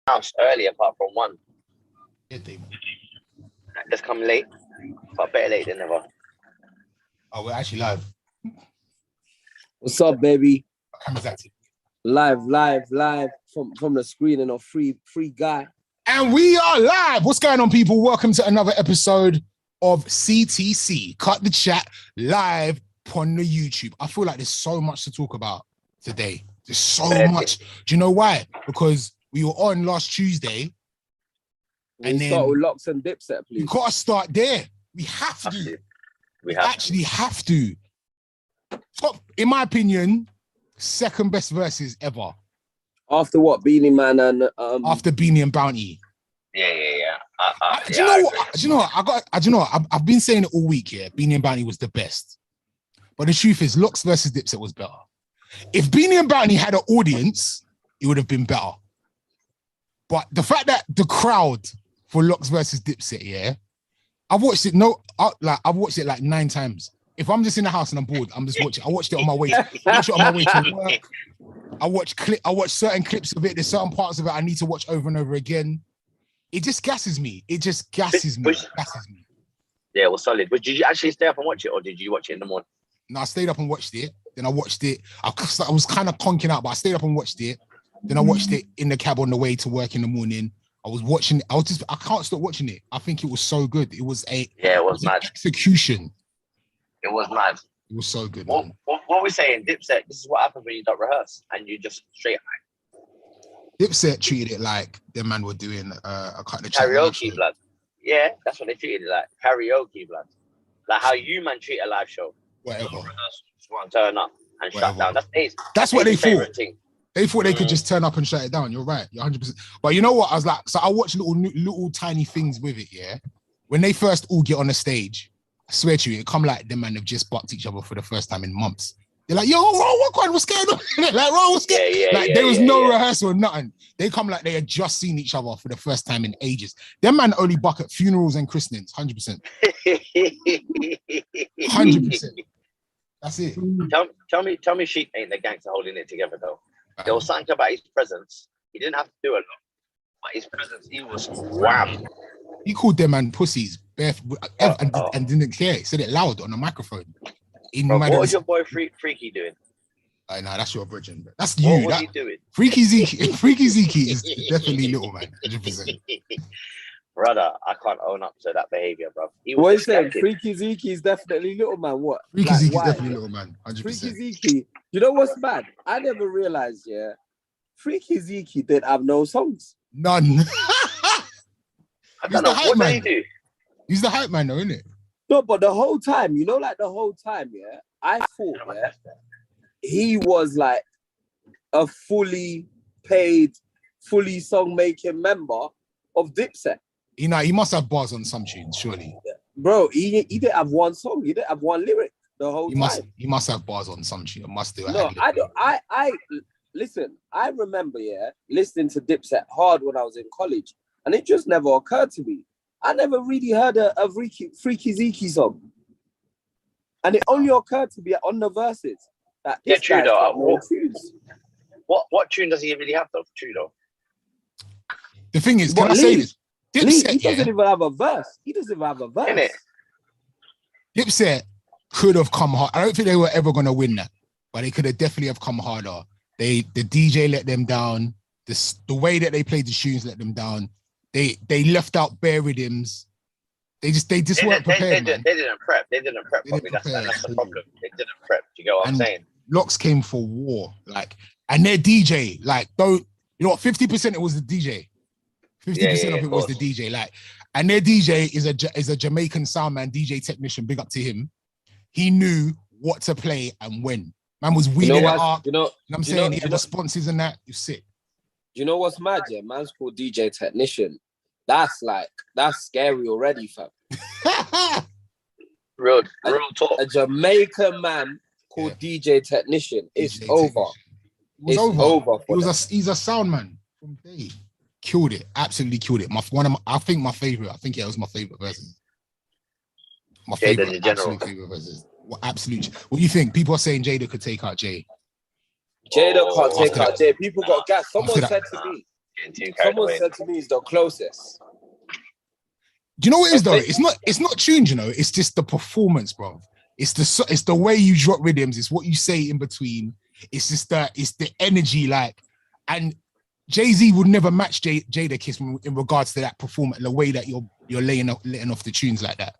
announced earlier, apart from one. Did they? Just come late, but better late than never. Oh, we're actually live. What's up, baby? Camera's active. Live from the screening of Free Guy. And we are live. What's going on, people? Welcome to another episode of CTC. Cut the Chat live on the YouTube. I feel like there's so much to talk about today. There's so much. Do you know why? Because we were on last Tuesday. And then start with Locks and Dipset, please. We gotta start there. We have to. We actually have to. Top, in my opinion, second best verses ever. After what? Beanie Man and after Beanie and Bounty. Yeah. Do you know what? Do you know what? I've been saying it all week. Yeah, Beanie and Bounty was the best. But the truth is, Locks versus Dipset was better. If Beanie and Bounty had an audience, it would have been better. But the fact that the crowd for Locks versus Dipset, yeah, I've watched it. I've watched it like 9 times. If I'm just in the house and I'm bored, I'm just watching. I watched it on my way. To work. I watch certain clips of it. There's certain parts of it I need to watch over and over again. It just gasses me. It just gasses me. Yeah, it was solid. But did you actually stay up and watch it, or did you watch it in the morning? No, I stayed up and watched it. Then I watched it. I was kind of conking out, but I stayed up and watched it. Then I watched it in the cab on the way to work in the morning. I was watching. I can't stop watching it. I think it was so good. It was mad. Execution. It was mad. It was so good. What we're saying, Dipset, this is what happens when you don't rehearse and you just straight out. Dipset treated it like the man were doing a kind of karaoke, blood. Yeah, that's what they treated it like. Karaoke, blood. Like how you man treat a live show. Whatever. Just want to turn up and shut down. That's what they thought. They thought they could just turn up and shut it down. You're right. You're 100%. But you know what? I was like, so I watched little tiny things with it, yeah? When they first all get on the stage, I swear to you, it come like them man have just bucked each other for the first time in months. They're like, yo, what's going on? Like, what's going on? There was no rehearsal or nothing. They come like they had just seen each other for the first time in ages. Them man only buck at funerals and christenings, 100%. 100%. That's it. Tell me Sheep ain't the gangster holding it together, though. There was something about his presence. He didn't have to do a lot, but his presence, he was wham. He called them man pussies and didn't care. He said it loud on the microphone. What was your boy Freaky doing? Nah, that's your virgin. That's you. What was he doing? Freaky Zeke is definitely little man. 100%. Brother, I can't own up to that behavior, bro. What you saying? Freaky Zeke is definitely little man. What? Freaky Zeke is definitely little man. 100%. Freaky Zeke. You know what's bad? I never realized, yeah, Freaky Zeke didn't have no songs. None. I don't know. What did he do? He's the hype man, though, isn't it? No, but the whole time, yeah, I thought, yeah, he was like a fully paid, fully song-making member of Dipset. You know, he must have bars on some tunes, surely. Bro, he didn't have one song. He didn't have one lyric the whole time. He must have bars on some tune. Must do. No, I don't. I listen. I remember, yeah, listening to Dipset hard when I was in college, and it just never occurred to me. I never really heard a Freaky Zeke song, and it only occurred to me on the verses. That yeah, true though. What tune does he really have though? True though. The thing is, can I say this? Dipset, he doesn't even have a verse. He doesn't even have a verse. Innit? Dipset could have come hard. I don't think they were ever going to win that, but they could have definitely have come harder. The DJ let them down. The way that they played the tunes let them down. They left out bare rhythms. They just weren't prepared. They didn't prep. They didn't prep properly. That's the problem. They didn't prep. Do you get what I'm saying? Locks came for war. And their DJ, 50% it was the DJ. 50% of it was the DJ. And their DJ is a Jamaican sound man, DJ technician. Big up to him. He knew what to play and when. Man was wheeling it up. You know what I'm saying? He had responses and that. You sick. You know what's mad? Yeah, man's called DJ technician. That's scary already, fam. real talk. A Jamaican man called DJ technician. It's over. It's over. He's a sound man from day. Killed it. Absolutely killed it. I think my favorite. I think it was my favorite version. My favorite. Absolute favorite version. Absolutely. What do you think? People are saying Jada could take out Jay. Jada can't take out Jay. People got gas. Someone said to me. Getting too carried Someone away. said to me he's the closest. Do you know what it is though? It's not tuned, you know. It's just the performance, bro. It's the way you drop rhythms. It's what you say in between. It's just it's the energy, like, and Jay-Z would never match Jadakiss in regards to that performance, the way that you're letting off the tunes like that.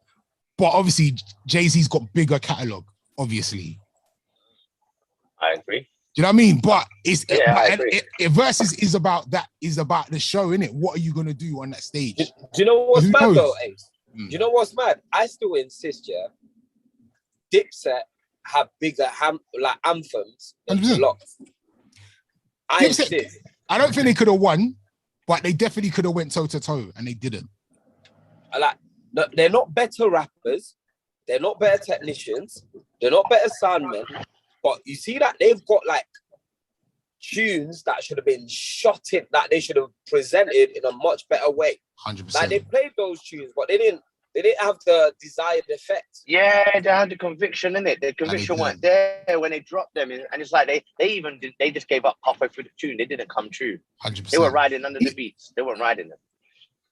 But obviously, Jay-Z's got bigger catalog. Obviously, I agree. do you know what I mean? But versus is about that. Is about the show, innit? What are you gonna do on that stage? Do you know what's Who mad knows? though, Ace? Do you know what's mad? I still insist, yeah. Dipset have bigger anthems than 100%. Locks. I Dipset, insist. I don't think they could have won, but they definitely could have went toe to toe, and they didn't. They're not better rappers. They're not better technicians. They're not better soundmen. But you see that they've got like tunes that should have been shot in, that they should have presented in a much better way. 100%. Like they played those tunes, but they didn't have the desired effect. Yeah, they had the conviction in it. The conviction weren't there when they dropped them, and it's like they just gave up halfway through the tune. They didn't come true. 100%. They were riding under the beats. They weren't riding them.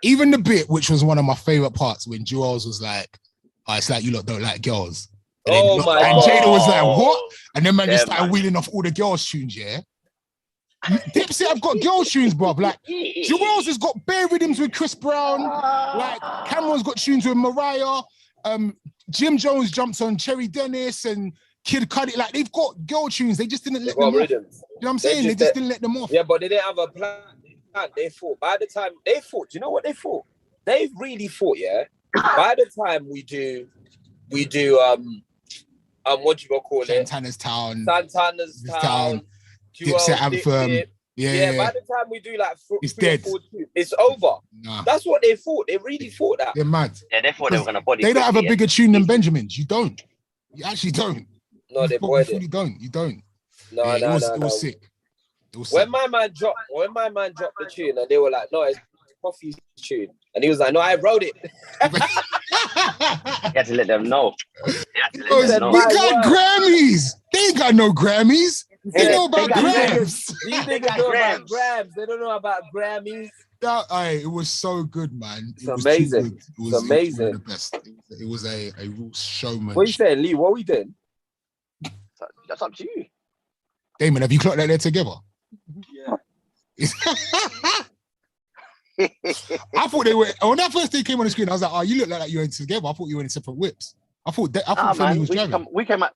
Even the bit, which was one of my favorite parts, when Jewels was like, "Oh, it's like you lot don't like girls." And Oh my And God. Jada was like, "What?" And then man just Yeah, started man. wheeling off all the girls' tunes. Yeah, Dipset have got girls' tunes, bruv. Like Jewels has got bare rhythms with Chris Brown. Like Cameron's got tunes with Mariah. Jim Jones jumps on Cherry Dennis and Kid Cudi. Like they've got girl tunes. They just didn't let them off. You know what I'm saying? They just didn't let them off. Yeah, but they didn't have a plan. They fought. By the time they fought, do you know what they fought? They really fought, yeah. By the time we do what you gonna call it? Santana's Town. Dipset Anthem. Yeah. By the time we do like It's 3 or dead. 4 tunes, it's over. Nah. That's what they fought. They really fought that. They're mad. Yeah, they thought they were gonna body. They don't have a quickly, bigger tune than Benjamin's. You don't. You actually don't. No, you they fully boyed it. don't. You don't. No, Yeah, no. it was sick. It was When sick. my man dropped the tune, and they were like, "No, it's Coffee's tune," and he was like, "No, I wrote it." You had to let them know. You had to let Because them know. we got Grammys. They ain't got no Grammys. They know about they got Grams. These niggas know about grams. They don't know about Grammys. It was so good, man. It was amazing. too good. It was amazing. one of the best. It was a real showman. What you saying, Lee? What we doing? That's up to you. Damon, have you clocked that there together? Yeah. I thought they were when that first day came on the screen. I was like, "Oh, you look like you're in together." I thought you were in separate whips. I thought Femi Man, was driving.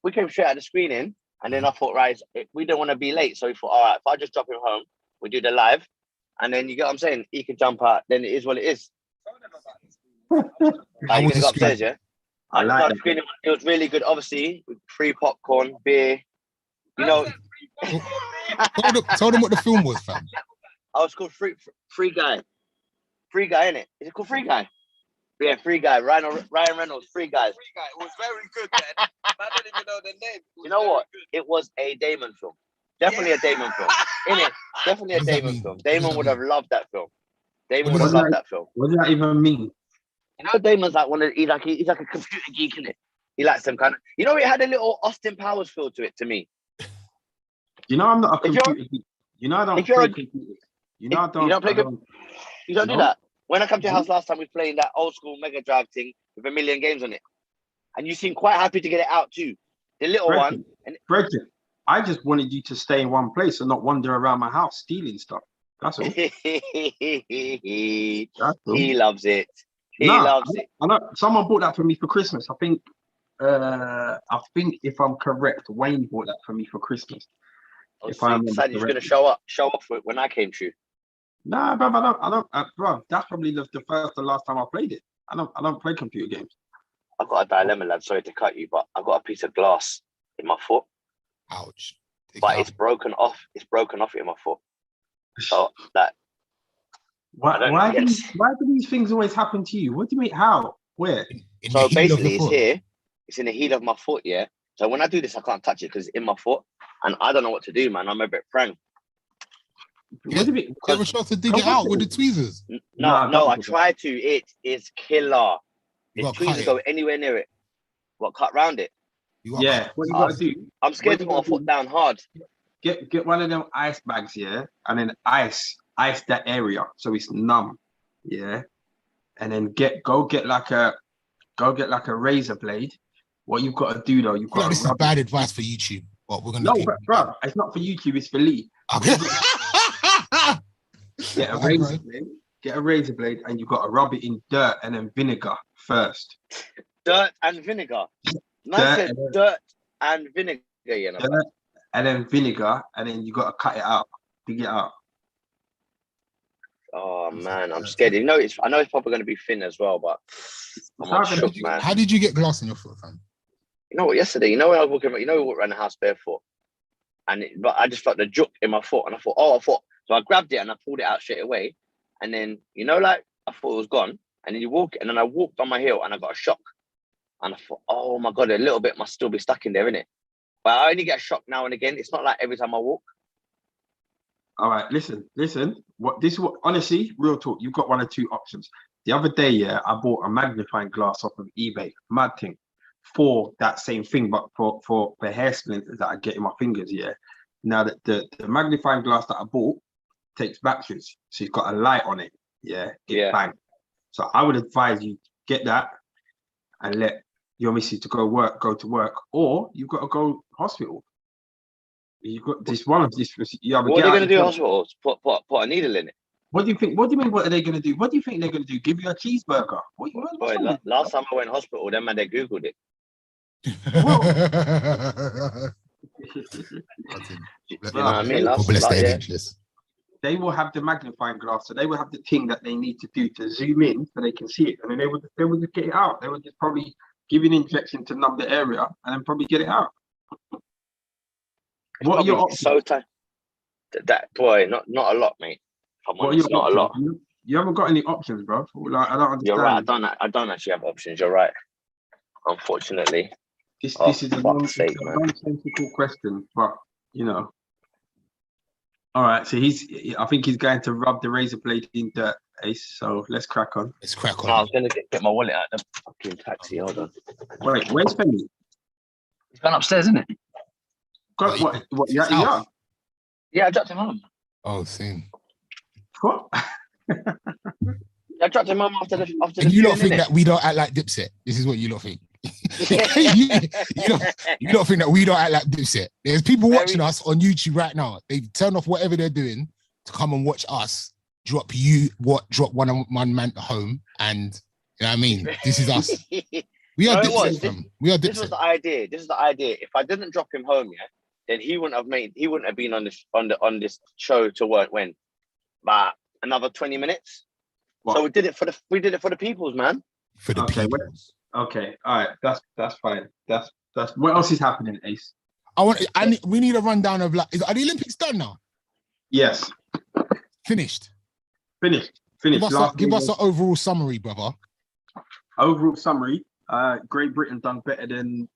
we came straight out of the screening, and then I thought, right, we don't want to be late, so we thought, all right, if I just drop him home, we do the live, and then you get what I'm saying. He can jump out. Then it is what it is. I You was gonna go the upstairs, yeah. I like the screening. It was really good. Obviously, with free popcorn, beer. You know, Told them what the film was, fam. I was called Free Guy. Free Guy, innit? Is it called Free Guy? Yeah, Free Guy. Ryan Reynolds, Free Guys. Free Guy. It was very good, man. I didn't even know the name. You know what? It was a Damon film. Definitely a Damon film. Innit? Definitely a What does that Damon mean? film. What does Damon that would mean? have loved that film. Damon What would does have that loved that film. What does that even mean? You know, Damon's like he's like a computer geek, innit? He likes some kind of. You know, it had a little Austin Powers feel to it to me. You know, I'm not a If you're- computer geek. You know, I don't if you're play a- computers. You know, I you don't. don't play I don't- You don't do No. that. When I come to your house last time, we were playing that old school Mega Drive thing with 1 million games on it, and you seem quite happy to get it out too. The little one. And Brethren, I just wanted you to stay in one place and not wander around my house stealing stuff. That's all. he That's all. loves it. He Nah, loves it. I know someone bought that for me for Christmas. I think if I'm correct, Wayne bought that for me for Christmas. Oh, If so I you remember decided you're going to correctly. show off with when I came through. Nah, bro, bro, that's probably the first and last time I played it. I don't play computer games. I've got a dilemma, lad. Sorry to cut you, but I've got a piece of glass in my foot, Ouch. but it's broken off. It's broken off in my foot. So that I don't Why know, yes. why do these things always happen to you? What do you mean? How? Where? In so the heel of the basically, it's foot. here. It's in the heel of my foot. Yeah. So when I do this, I can't touch it because it's in my foot, and I don't know what to do, man. I'm a bit frank. What do you mean? You ever tried to dig it out with the tweezers? No, I tried to. It is killer. You The gotta tweezers cut go anywhere near it. What, cut round it? You gotta Yeah, cut what you it. gotta do? I'm scared to What put you my gotta foot down hard. Get one of them ice bags, yeah, and then ice ice that area so it's numb. Yeah. And then go get like a razor blade. What you've got to do though, you've I feel got like to this is bad advice for YouTube, but we're gonna No, keep bro, it's not for YouTube, it's for Lee. okay. Get a razor blade. Get a razor blade, and you've got to rub it in dirt and then vinegar first. Dirt and vinegar. Man said dirt and vinegar, you know. Dirt and then vinegar, and then you got to cut it out, dig it out. Oh man, I'm scared. You know, I know it's probably going to be thin as well, but I'm shook, man. How did you get glass in your foot, fam? You know what? Yesterday, you know when I was walking, you know, we walked around the house barefoot, but I just felt the juk in my foot, and I thought, so I grabbed it and I pulled it out straight away, and then you know, like I thought it was gone, and then and then I walked on my heel and I got a shock, and I thought, oh my god, a little bit must still be stuck in there, innit? But I only get a shock now and again. It's not like every time I walk. All right, listen. Honestly, real talk. You've got one or two options. The other day, yeah, I bought a magnifying glass off of eBay, mad thing, for that same thing, but for hair splinters that I get in my fingers. Yeah. Now that the magnifying glass that I bought takes batteries, so it's got a light on it. Yeah. Bang. So I would advise you get that and let your missus to go to work, or you've got to go hospital. You've got this one of this. Yeah, what are they going to do in hospital? Put a needle in it. What do you think? What do you mean? What are they going to do? What do you think they're going to do? Give you a cheeseburger? Last time I went to hospital, them man, they Googled it. You know what I mean? They will have the magnifying glass, so they will have the thing that they need to do to zoom in so they can see it, and then they would just get it out. They would just probably give you an injection to numb the area, and then probably get it out. What are your options? So tight. That boy, not a lot, mate. Not a lot. You haven't got any options, bro. Like, I don't understand. You're right. I don't actually have options. You're right. Unfortunately. This is a nonsensical question, but you know. All right, so I think he's going to rub the razor blade in dirt, Ace. So let's crack on. No, I was gonna get my wallet out of the fucking taxi. Hold on. Wait, where's Femi? He's gone upstairs, isn't it? What? Yeah. Yeah, I dropped him home. Oh, same. What? I dropped him home after the. And you don't think that we don't act like Dipset? This is what you lot think. you don't think that we don't act like Dipset? There's people watching us on YouTube right now. They've turned off whatever they're doing to come and watch us drop one man home, and you know what I mean. This is us. We are Dipset. We are Dipset. This was the idea. If I didn't drop him home, yeah, then he wouldn't have been on this show to work when, but another 20 minutes. What? So we did it for the peoples, man. For the peoples. Okay, all right, that's fine. That's what else is happening, Ace? We need a rundown of are the Olympics done now? Yes. Finished. Give us an overall summary, brother. Overall summary. Great Britain done better than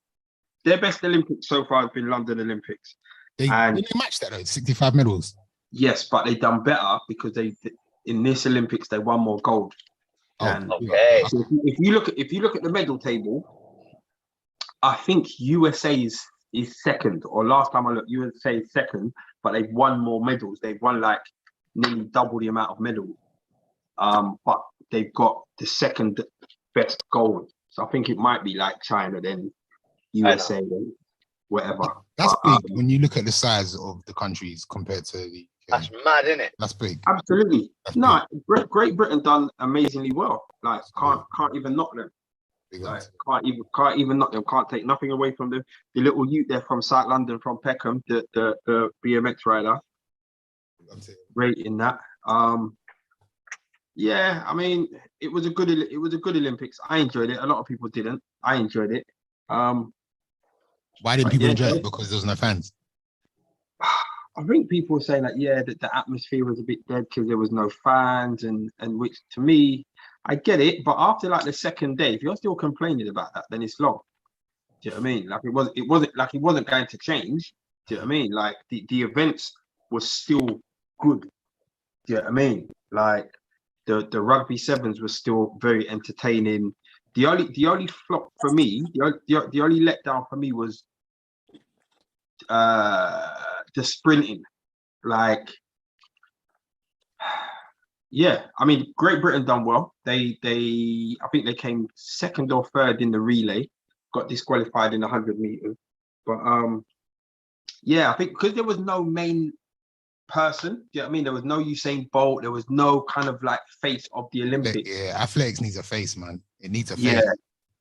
their best Olympics so far has been London Olympics. They matched that though, 65 medals. Yes, but they done better because in this Olympics they won more gold. Okay. So if you look at the medal table, I think USA is second, or last time I looked, USA is second, but they've won more medals. They've won like nearly double the amount of medals. But they've got the second best gold. So I think it might be like China, then USA, then whatever. That's big when you look at the size of the countries compared to the. That's mad, isn't it? That's big. Absolutely. Great Britain done amazingly well. Like can't even knock them. Like, can't even knock them. Can't take nothing away from them. The little youth there from South London, from Peckham, the BMX rider. Great in that. Yeah, I mean, it was a good Olympics. I enjoyed it. A lot of people didn't. I enjoyed it. Why didn't people enjoy it? Because there was no fans. I think people were saying that the atmosphere was a bit dead because there was no fans, and which to me, I get it. But after like the second day, if you're still complaining about that, then it's long. Do you know what I mean? Like it wasn't going to change. Do you know what I mean? Like the events were still good. Do you know what I mean? Like the rugby sevens was still very entertaining. The only flop for me, the only letdown for me was the sprinting. Like Yeah, I mean, Great Britain done well. I think they came second or third in the relay, got disqualified in the 100 meters. But yeah, I think because there was no main person, you know what I mean? There was no Usain Bolt, there was no kind of like face of the Olympics. Yeah, athletics needs a face, man. It needs a face. Yeah,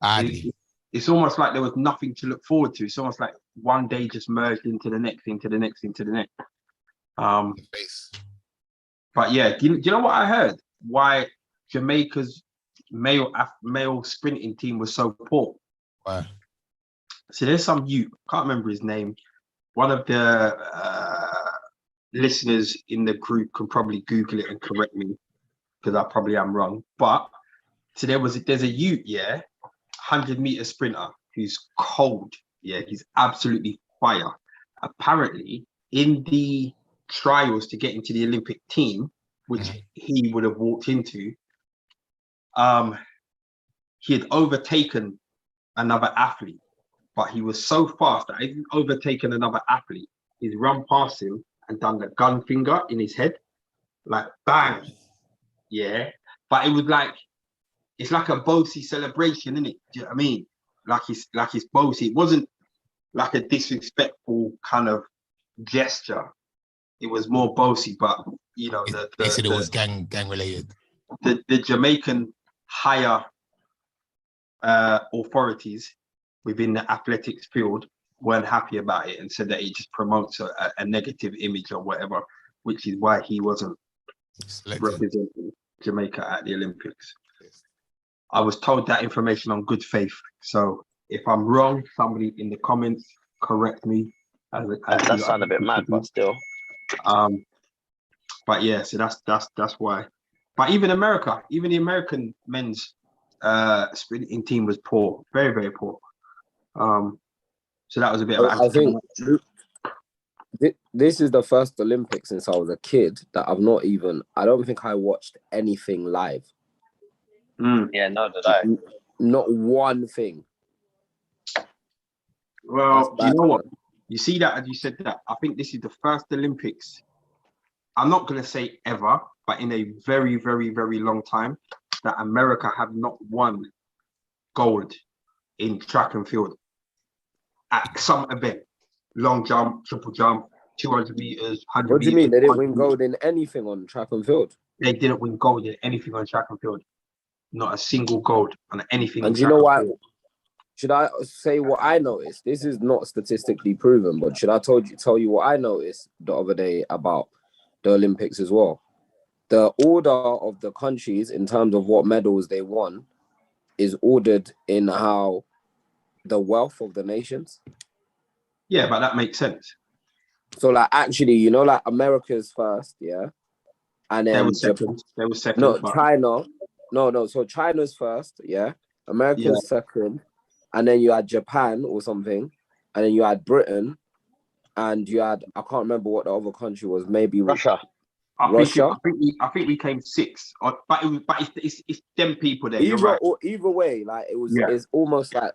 Badly. it's almost like there was nothing to look forward to. It's almost like one day just merged into the next, into the next, into the next. Face. But yeah, do you know what I heard? Why Jamaica's male sprinting team was so poor? Why? So there's some youth, can't remember his name. One of the listeners in the group can probably Google it and correct me because I probably am wrong. But so there's a youth, yeah, 100-meter sprinter who's cold. Yeah, he's absolutely fire. Apparently, in the trials to get into the Olympic team, which he would have walked into, he had overtaken another athlete, but he was so fast that he hadn't overtaken another athlete. He's run past him and done the gun finger in his head, like bang, yeah. But it was like, it's like a bossy celebration, isn't it? Do you know what I mean? Like it's bossy. It wasn't like a disrespectful kind of gesture. It was more bossy, but you know, They said it was gang related. The Jamaican higher authorities within the athletics field weren't happy about it and said that it just promotes a negative image or whatever, which is why he wasn't representing Jamaica at the Olympics. I was told that information on good faith. So if I'm wrong, somebody in the comments correct me. That sounds a bit mad, but still. But yeah, so that's why. But even the American men's sprinting team was poor, very, very poor. So that was a bit of. I think this is the first Olympics since I was a kid that I don't think I watched anything live. Yeah, no, did I? Not one thing. Well, you know what? You see that, as you said that, I think this is the first Olympics, I'm not going to say ever, but in a very, very, very long time, that America have not won gold in track and field at some event. Long jump, triple jump, 200 meters, 100 What do you meters, mean? They didn't win gold in anything on track and field? They didn't win gold in anything on track and field. Not a single gold on anything. And you know what? Should I say what I noticed? This is not statistically proven, but should I tell you what I noticed the other day about the Olympics as well? The order of the countries in terms of what medals they won is ordered in how the wealth of the nations. Yeah, but that makes sense. So like actually, you know, like America's first, yeah? And then They were second. No, China. No. So China's first, yeah. America's second. And then you had Japan or something. And then you had Britain. And you had, I can't remember what the other country was, maybe Russia. I think we came sixth. But it's them people there. Either way, like it's almost like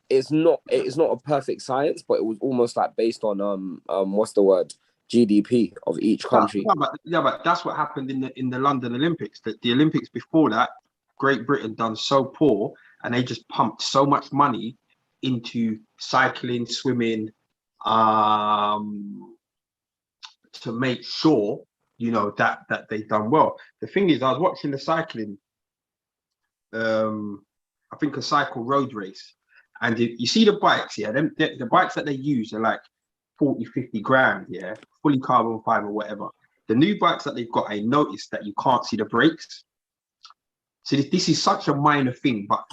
it's not a perfect science, but it was almost like based on what's the word? GDP of each country. But that's what happened in the London Olympics. That the Olympics before that, Great Britain done so poor, and they just pumped so much money into cycling, swimming, to make sure, you know, that they done well. The thing is, I was watching the cycling, I think a cycle road race, and you see the bikes, yeah, the bikes that they use are like 40, 50 grand, yeah, fully carbon fiber, whatever. The new bikes that they've got, I noticed that you can't see the brakes. So this is such a minor thing, but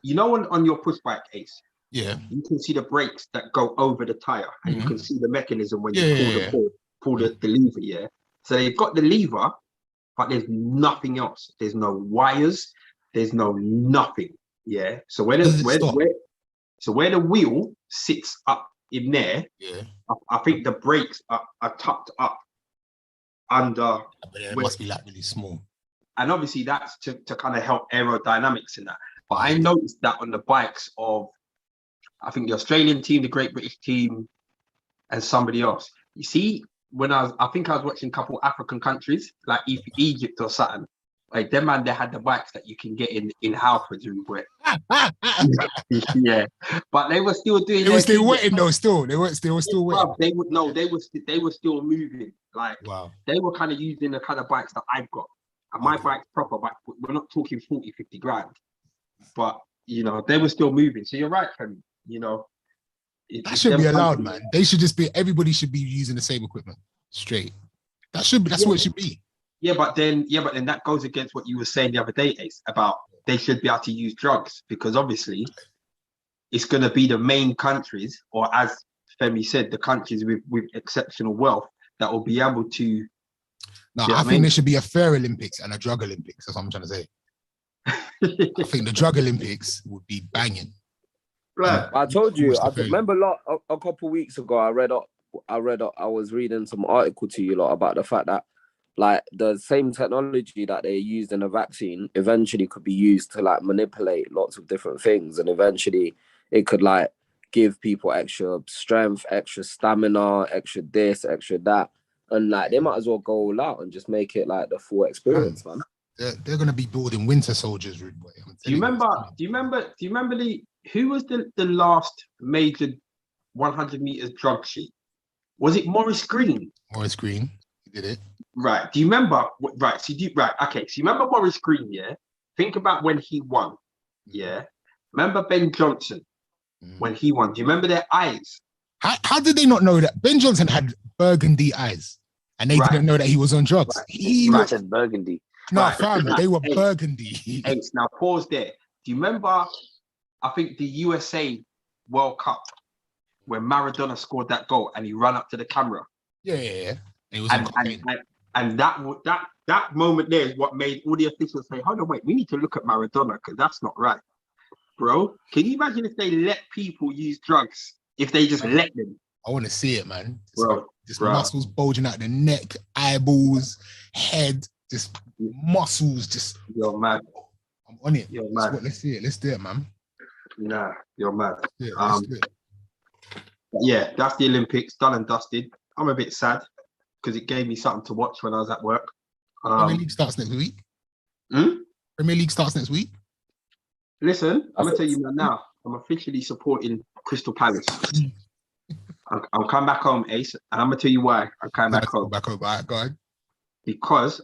you know, on your push bike, Ace, yeah, you can see the brakes that go over the tire, and you can see the mechanism when you pull the lever, yeah. So they've got the lever, but there's nothing else. There's no wires. There's no nothing, yeah. So where the wheel sits up in there, yeah, I think the brakes are tucked up under. But it must be like really small. And obviously that's to kind of help aerodynamics in that. But I noticed that on the bikes of, I think the Australian team, the Great British team, and somebody else. You see when I think I was watching a couple African countries, like Egypt or something. Like them man, they had the bikes that you can get in Halfords and wet. Yeah, but they were still doing. They were still wetting though. Still, they were still wetting. They would no. They were still moving. Like wow. They were kind of using the kind of bikes that I've got, and my bike's proper bike. We're not talking 40, 50 grand, but you know they were still moving. So you're right, Femi. You know, that should be allowed, man. They should just be. Everybody should be using the same equipment. Straight. That should be. That's what it should be. Yeah, but then that goes against what you were saying the other day, Ace, about they should be able to use drugs, because obviously it's going to be the main countries, or as Femi said, the countries with exceptional wealth that will be able to. No, I think there should be a fair Olympics and a drug Olympics. That's what I'm trying to say. I think the drug Olympics would be banging. Right. I told you. I remember a couple of weeks ago. I was reading some article to you lot about the fact that, like, the same technology that they used in a vaccine eventually could be used to like manipulate lots of different things, and eventually it could like give people extra strength, extra stamina, extra this, extra that, and like they might as well go all out and just make it like the full experience, man. They're gonna be building winter soldiers, rude boy. Do you remember who was the last major 100 meters drug sheet? Was it Maurice Green? Maurice Green, he did it. Right. Do you remember? Right. So okay. So you remember Maurice Green? Yeah. Think about when he won. Yeah. Remember Ben Johnson when he won? Do you remember their eyes? How did they not know that Ben Johnson had burgundy eyes, and they didn't know that he was on drugs? Right. He said burgundy. No, fam, they were burgundy. Ace, now pause there. Do you remember? I think the USA World Cup when Maradona scored that goal and he ran up to the camera. Yeah. It was and that moment there is what made all the officials say, hold on, wait, we need to look at Maradona because that's not right. Bro, can you imagine if they let people use drugs? If they just let them? I want to see it, man. Bro, muscles bulging out the neck, eyeballs, head, just muscles, just... You're mad. I'm on it. You're mad. Let's see it. Let's do it, man. Nah, you're mad. Let's do it. Yeah, that's the Olympics, done and dusted. I'm a bit sad because it gave me something to watch when I was at work. Premier League starts next week. Premier League starts next week. Listen, I'm gonna tell you now. I'm officially supporting Crystal Palace. I'll come back home, Ace, and I'm gonna tell you why I'm coming back home. All right, go ahead. Because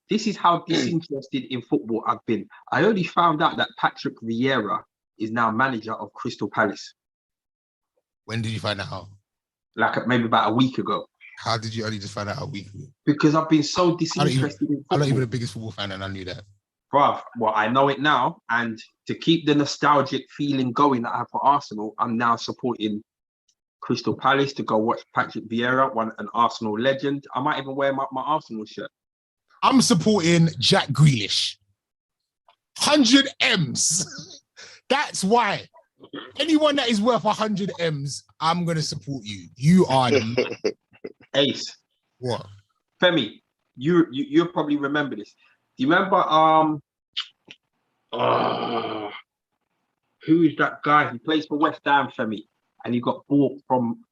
this is how disinterested in football I've been. I only found out that Patrick Vieira is now manager of Crystal Palace. When did you find that out? Like maybe about a week ago. How did you only just find out a week ago? Because I've been so disinterested in football. I'm not even the biggest football fan, and I knew that. Bruv, well, I know it now. And to keep the nostalgic feeling going that I have for Arsenal, I'm now supporting Crystal Palace to go watch Patrick Vieira, an Arsenal legend. I might even wear my Arsenal shirt. I'm supporting Jack Grealish. 100 M's. That's why. Anyone that is worth 100 M's, I'm going to support you. You are the... Ace. What? Femi, you'll probably remember this. Do you remember who is that guy? He plays for West Ham, Femi, and he got bought from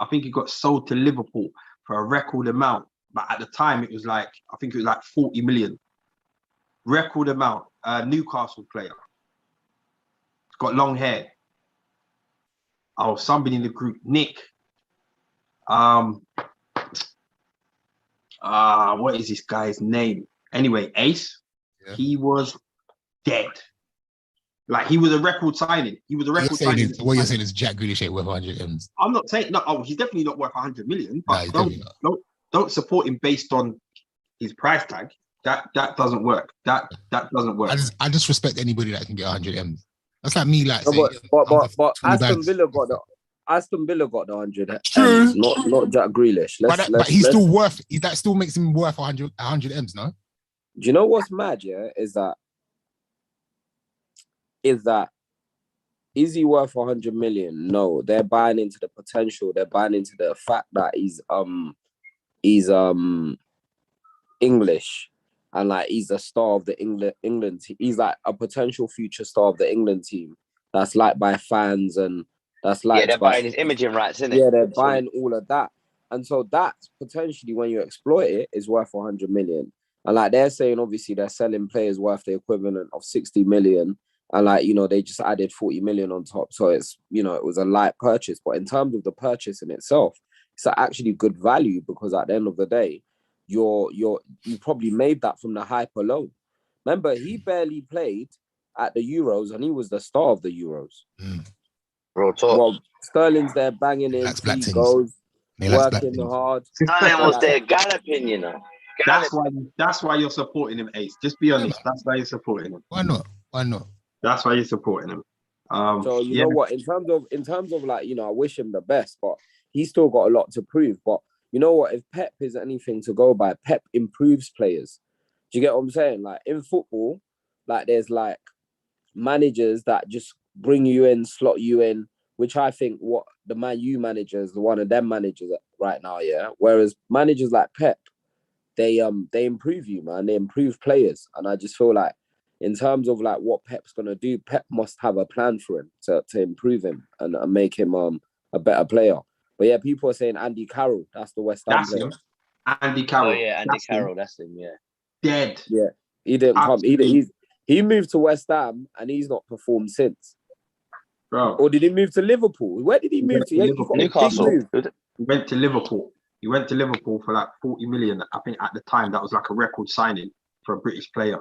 I think he got sold to Liverpool for a record amount. But at the time it was like, I think it was like 40 million. Record amount. Newcastle player. Got long hair. Oh, somebody in the group. Nick. What is this guy's name? Anyway, Ace, he was dead. Like, he was a record signing. He was a record signing. What you're saying is Jack Grealish ain't worth 100 M's. I'm not saying, no, he's definitely not worth 100 million, but don't support him based on his price tag. That doesn't work. That doesn't work. I just respect anybody that can get 100 M's. That's like me, like, no, but Aston Villa got the 100. True. Not Jack Grealish. But he's still worth. That still makes him worth 100 M's, no? Do you know what's mad? Yeah, is he worth 100 million? No, they're buying into the potential. They're buying into the fact that he's English. And like he's the star of the England team. He's like a potential future star of the England team. That's liked by fans, and that's like they're buying his imaging rights, isn't it? Yeah, they're buying all of that. And so that's potentially, when you exploit it, is worth 100 million. And like they're saying, obviously they're selling players worth the equivalent of 60 million. And like, you know, they just added 40 million on top. So it's, you know, it was a light purchase. But in terms of the purchase in itself, it's actually good value, because at the end of the day, you probably made that from the hype alone. Remember, he barely played at the Euros and he was the star of the Euros. Real talk. Well, Sterling's there banging in, black 3 things. goals, He likes black working things. hard. Sterling was there galloping, you know. That's why you're supporting him, Ace. Just be honest. That's why you're supporting him. Why not? Why not? That's why you're supporting him. So you know what? In terms of like, you know, I wish him the best, but he's still got a lot to prove. But you know what? If Pep is anything to go by, Pep improves players. Do you get what I'm saying? Like in football, like there's like managers that just bring you in, slot you in, which I think what the Man U managers, one of them managers right now, yeah. Whereas managers like Pep, they improve you, man. They improve players, and I just feel like, in terms of like what Pep's gonna do, Pep must have a plan for him to improve him and make him a better player. But yeah, people are saying Andy Carroll. That's the West Ham player. Andy Carroll. Oh yeah, Andy Carroll. That's him. Yeah. Dead. Yeah, he didn't come. He moved to West Ham and he's not performed since. Bro. Or did he move to Liverpool? Where did he move to? Newcastle. He went to Liverpool. He went to Liverpool for like 40 million. I think at the time that was like a record signing for a British player.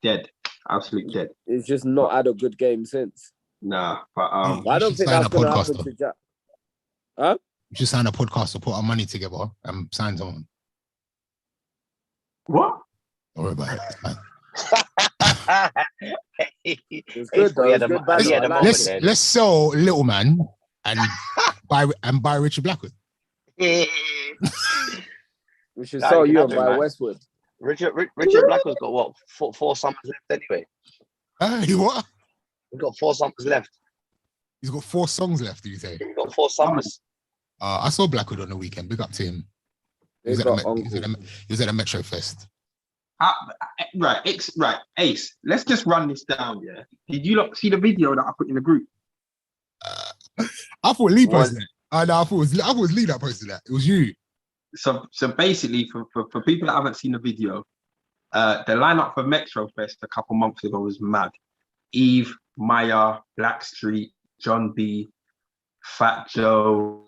Dead. Absolute dead. He's just not had a good game since. Nah, but I don't think that's going to happen to Jack. Huh? We should sign a podcast to put our money together and sign someone. What? Don't worry about it. It's fine. It's good though. Let's sell Little Man and buy Richard Blackwood. We should sell you and buy Westwood. Richard Blackwood's got what, four summers left anyway. What? He's got 4 summers left. He's got 4 songs left, did you say? He's got 4 summers. I saw Blackwood on the weekend. Big up to him. He was at the Metro Fest. Right, Ace. Let's just run this down. Yeah. Did you see the video that I put in the group? I thought Lee posted it. No, I thought it was Lee that posted that. It was you. So basically, for people that haven't seen the video, the lineup for Metro Fest a couple months ago was mad. Eve, Maya, Blackstreet, John B, Fat Joe,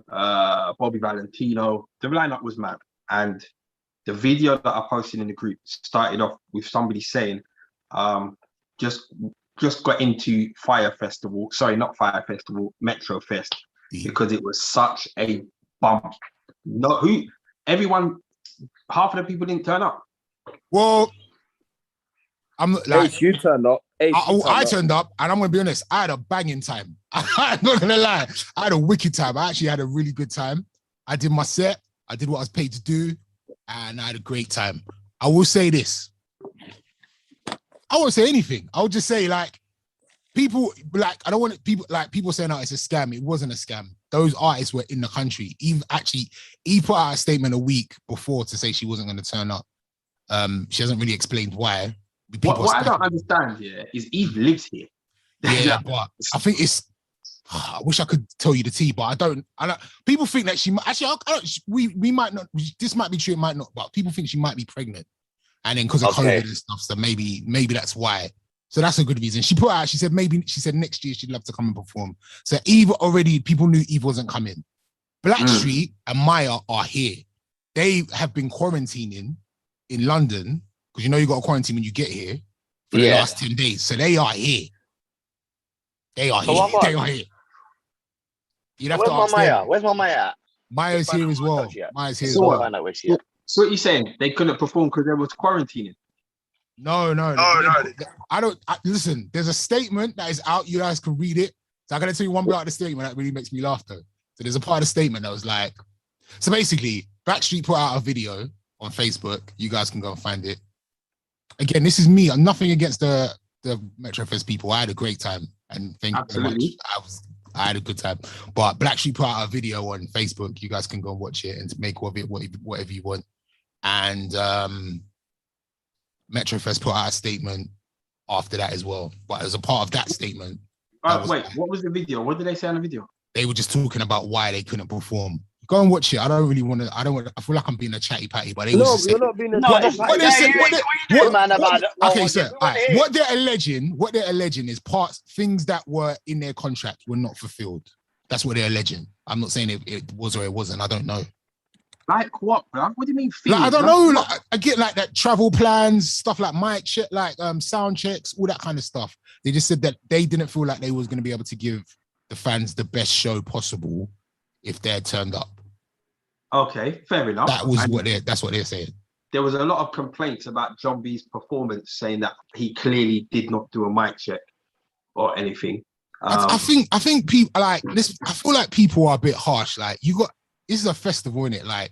Bobby Valentino. The lineup was mad, and the video that I posted in the group started off with somebody saying, just got into Fire Festival. Sorry, not Fire Festival, Metro Fest, because it was such a bump. Half of the people didn't turn up. Well, I'm like, Ace, you turned up. I turned up, and I'm gonna be honest, I had a banging time. I'm not gonna lie, I had a wicked time. I actually had a really good time. I did my set, I did what I was paid to do, and I had a great time. I will say this. I won't say anything. I'll just say, like, people, like, I don't want people saying, oh, it's a scam. It wasn't a scam. Those artists were in the country. Eve put out a statement a week before to say she wasn't going to turn up. She hasn't really explained why. What I don't understand here is Eve lives here. Yeah, but I think it's. I wish I could tell you the tea, but I don't. People think that she actually. We might not. This might be true. It might not. But people think she might be pregnant, and then because of COVID and stuff, so maybe that's why. So that's a good reason. She put out. She said next year she'd love to come and perform. So Eve already. People knew Eve wasn't coming. Blackstreet and Maya are here. They have been quarantining in London. Because you know you got to quarantine when you get here for the last 10 days. So they are here. They are here. They are here. You'd have to ask them. Where's my Maya? Maya's here as well. Maya's here as well. So what you saying? They couldn't perform because they was quarantining? No. Listen, there's a statement that is out. You guys can read it. So I'm going to tell you one part of the statement that really makes me laugh though. So there's a part of the statement that was like, so basically, Backstreet put out a video on Facebook. You guys can go and find it. Again, this is me. I'm nothing against the Metrofest people. I had a great time, and thank you very much. I had a good time. But Blackstreet put out a video on Facebook. You guys can go and watch it and make of it whatever you want. And Metrofest put out a statement after that as well. But as a part of that statement, what was the video? What did they say on the video? They were just talking about why they couldn't perform Go and watch it. I don't really want to. I feel like I'm being a chatty patty, but No, you're not being a No, that's what they said. Okay, sir. Right. What they're alleging is things that were in their contract were not fulfilled. That's what they're alleging. I'm not saying it was or it wasn't. I don't know. Like what, bro? What do you mean? Like, I don't know. Like, I get like that travel plans, stuff like mic check, like sound checks, all that kind of stuff. They just said that they didn't feel like they was going to be able to give the fans the best show possible if they had turned up. Okay, fair enough. That's what they're saying. There was a lot of complaints about John B's performance, saying that he clearly did not do a mic check or anything. I think people like this. I feel like people are a bit harsh. Like this is a festival, innit? Like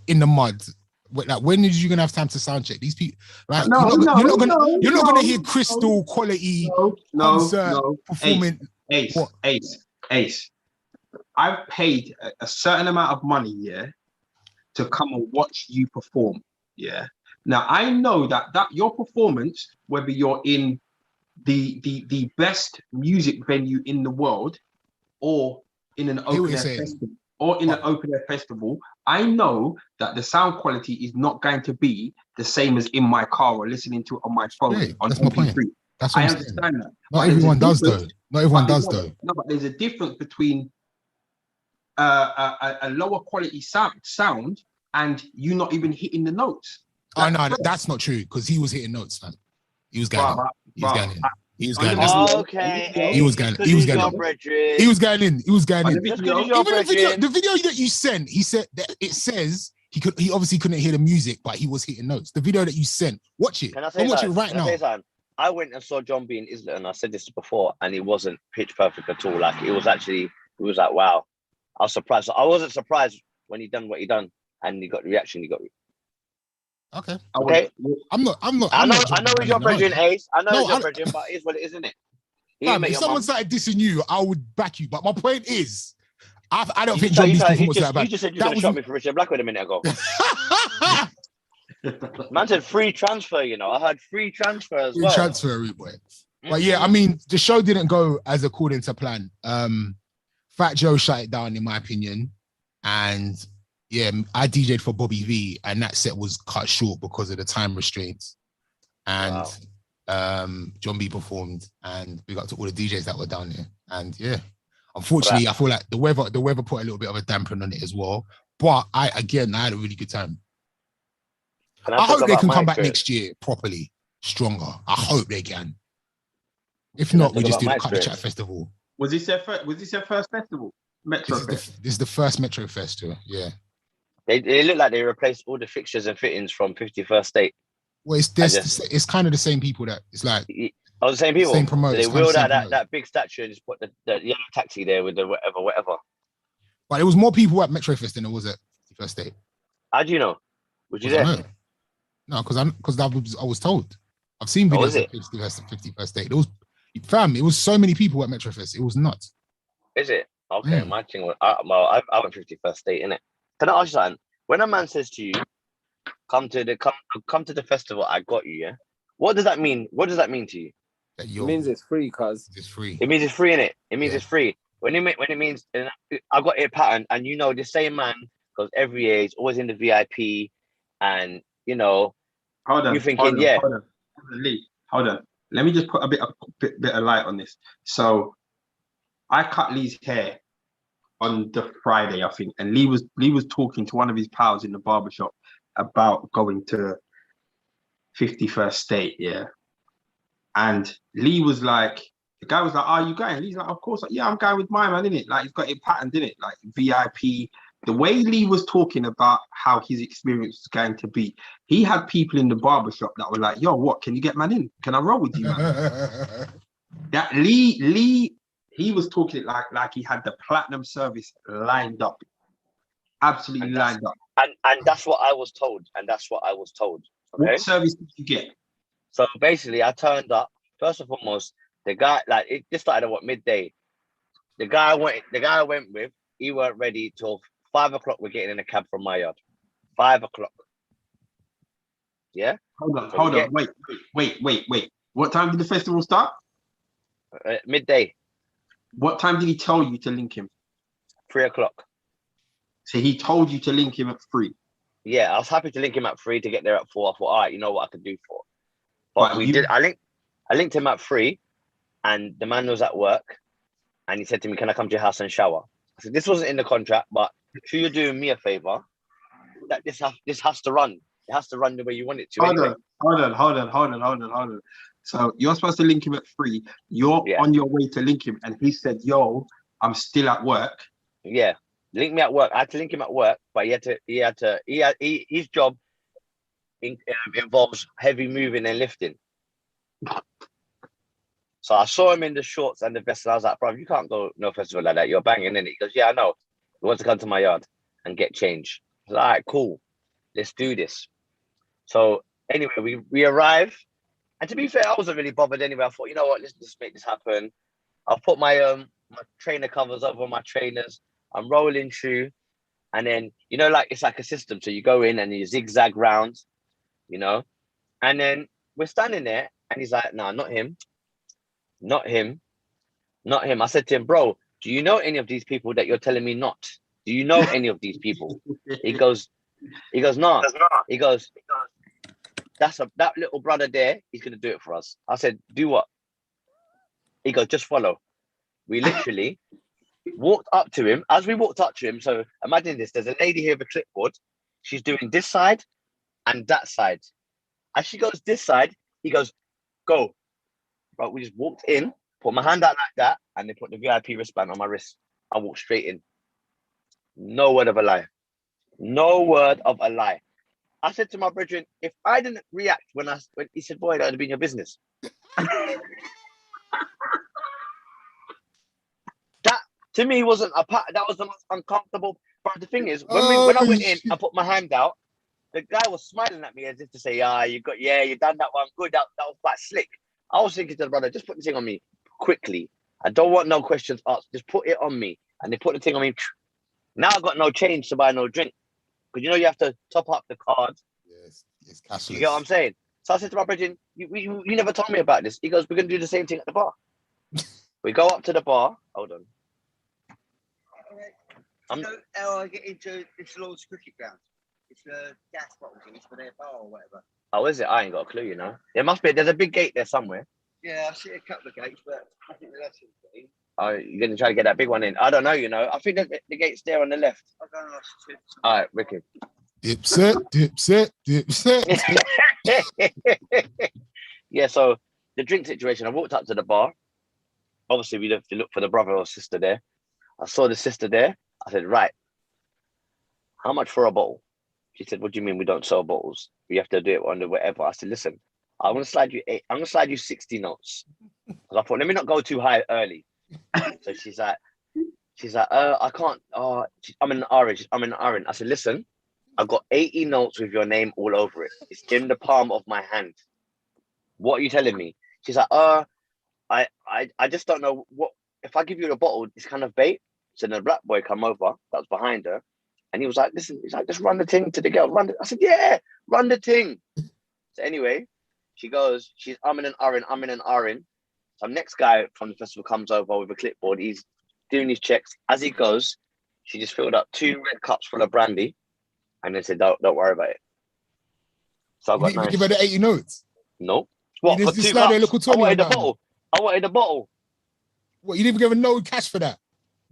in the mud. Like when is you gonna have time to sound check? These people, like you're not gonna hear crystal quality concert performance. Ace. I've paid a certain amount of money, to come and watch you perform. Yeah. Now I know that your performance, whether you're in the best music venue in the world or in an open air festival, I know that the sound quality is not going to be the same as in my car or listening to it on my phone on MP3. That's what I I'm understand saying. that. Not everyone does though. No, but there's a difference between a lower quality sound and you not even hitting the notes. Oh no, that's not true because he was hitting notes, man. He was going in. He was going in. He was going in. Okay. He was going in. He was going in. He was going in. He was going in. Even the video that you sent, he said that it says he obviously couldn't hear the music, but he was hitting notes. The video that you sent, watch it. Watch it right now. I went and saw John B in Islington, and I said this before, and it wasn't pitch perfect at all. Like it was like, wow. I was surprised. I wasn't surprised when he done what he done, and he got the reaction he got. Okay. I'm not. I know he's your brethren, Ace. I know he's your brethren, but it is what it is, isn't it? If someone started dissing you, I would back you. But my point is, I don't think John B's performance was that bad. You just said you were going to shot me for Richard Blackwood a minute ago. Man said free transfer, you know. I heard free transfer as well. Free transfer, boy. But yeah, I mean, the show didn't go as according to plan. Fat Joe shut it down, in my opinion. And yeah, I DJ'd for Bobby V, and that set was cut short because of the time restraints. And John B performed, and we got to all the DJs that were down there. And yeah, unfortunately, I feel like the weather put a little bit of a damper on it as well. But I had a really good time. I hope they can come back next year properly, stronger. I hope they can. If not, we just do the Cut the Chat Festival. Was this their first festival? Metro Fest. This is the first Metro Festival. Yeah. They look like they replaced all the fixtures and fittings from 51st State. Well, it's kind of the same people that it's like. Oh, the same people. Same promoters. So they wheeled out that big statue and just put the yellow taxi there with the whatever. But there was more people at Metro Fest than there was at 51st State. How do you know? Was you there? No, because I was told. I've seen videos at 51st State. It was so many people at Metro Fest. It was nuts. Is it? Okay, my thing was, I went 51st State, innit? Can I ask you something? When a man says to you, come to the festival, I got you, yeah? What does that mean? What does that mean to you? It means it's free, cuz. It's free. It means it's free, innit? It means it's free. When it means, I got it pattern, and you know, the same man goes every year, he's always in the VIP, and, you know, you're thinking, Lee, hold on. Let me just put a bit of light on this. So I cut Lee's hair on the Friday, I think, and Lee was talking to one of his pals in the barbershop about going to 51st State, yeah. And Lee was like, the guy was like, "Are you going?" Lee's like, "Of course." Like, yeah, I'm going with my man, innit? Like, he's got it patterned, innit? Like VIP. The way Lee was talking about how his experience was going to be, he had people in the barbershop that were like, "Yo, what? Can you get man in? Can I roll with you, man?" That Lee, he was talking like he had the platinum service lined up, absolutely lined up. And that's what I was told. Okay? What service did you get? So basically, I turned up. First and foremost, the guy, like, it just started at midday. The guy I went with, he weren't ready till 5 o'clock. We're getting in a cab from my yard. 5 o'clock. Yeah. Hold on. Wait. What time did the festival start? Midday. What time did he tell you to link him? 3 o'clock. So he told you to link him at 3. Yeah, I was happy to link him at 3 to get there at 4. I thought, all right, you know what I could do 4. But But you- I linked him at 3, and the man was at work, and he said to me, "Can I come to your house and shower?" I said, "This wasn't in the contract, but sure you're doing me a favor. That this has to run. It has to run the way you want it to." Hold Anyway. on. So you're supposed to link him at 3. You're Yeah. on your way to link him, and he said, "Yo, I'm still at work." Yeah, link me at work. I had to link him at work, but his job involves heavy moving and lifting. So I saw him in the shorts and the vest, and I was like, "Bro, you can't go no festival like that. You're banging." And he goes, "Yeah, I know. He wants to come to my yard and get change." I was like, "All right, cool. Let's do this." So anyway, we arrive, and to be fair, I wasn't really bothered anyway. I thought, you know what, let's just make this happen. I'll put my my trainer covers over my trainers. I'm rolling through, and then like it's like a system. So you go in and you zigzag round, and then we're standing there, and he's like, "No, not him, not him, not him." I said to him, "Bro, do you know any of these people that you're telling me not? Do you know any of these people?" He goes, "No." He goes, that little brother there. He's gonna do it for us. I said, "Do what?" He goes, "Just follow." We literally walked up to him. As we walked up to him, so imagine this: there's a lady here with a clipboard. She's doing this side and that side. As she goes this side, he goes, "Go." But we just walked in, put my hand out like that, and they put the VIP wristband on my wrist. I walked straight in. No word of a lie. No word of a lie. I said to my brethren, if I didn't react when he said, "Boy, that would have been your business." That to me wasn't that was the most uncomfortable. But the thing is, when I went in, I put my hand out. The guy was smiling at me as if to say, you done that one good. That was quite slick." I was thinking to the brother, just put the thing on me quickly. I don't want no questions asked. Just put it on me. And they put the thing on me. Now I've got no change to buy no drink. Because you have to top up the card. Yes, it's cashless. You get what I'm saying? So I said to my brother, you never told me about this. He goes, "We're going to do the same thing at the bar." We go up to the bar. Hold on. How I get into this Lord's cricket ground? It's the gas bottles and it's for their bar or whatever. Oh, is it? I ain't got a clue, There must be. There's a big gate there somewhere. Yeah, I see a couple of gates, but I think that's it. Oh, you're going to try to get that big one in? I don't know, I think the gate's there on the left. I'll go and ask you. All right, wicked. Dipset. Yeah, so the drink situation, I walked up to the bar. Obviously, we have to look for the brother or sister there. I saw the sister there. I said, "Right, how much for a bottle?" She said, "What do you mean we don't sell bottles? We have to do it under whatever." I said, "Listen, I'm going to slide you 60 notes." Because I thought, let me not go too high early. So she's like, "I can't. I'm in orange. I'm in orange." I said, "Listen, I've got 80 notes with your name all over it. It's in the palm of my hand. What are you telling me?" She's like, I just don't know what. If I give you the bottle, it's kind of bait." So then the black boy come over that was behind her, and he was like, "Listen," he's like, "Just run the thing to the girl. I said, "Yeah, run the thing." So anyway, she goes, I'm in an orange. Some next guy from the festival comes over with a clipboard. He's doing his checks. As he goes, she just filled up 2 red cups full of brandy, and then said, "Don't worry about it." So I You got didn't even nice. give her the 80 notes. Nope. What You for just 2 slide her a cups? little I 20 wanted the on that. bottle. I wanted the bottle. What, you didn't even give her no cash for that?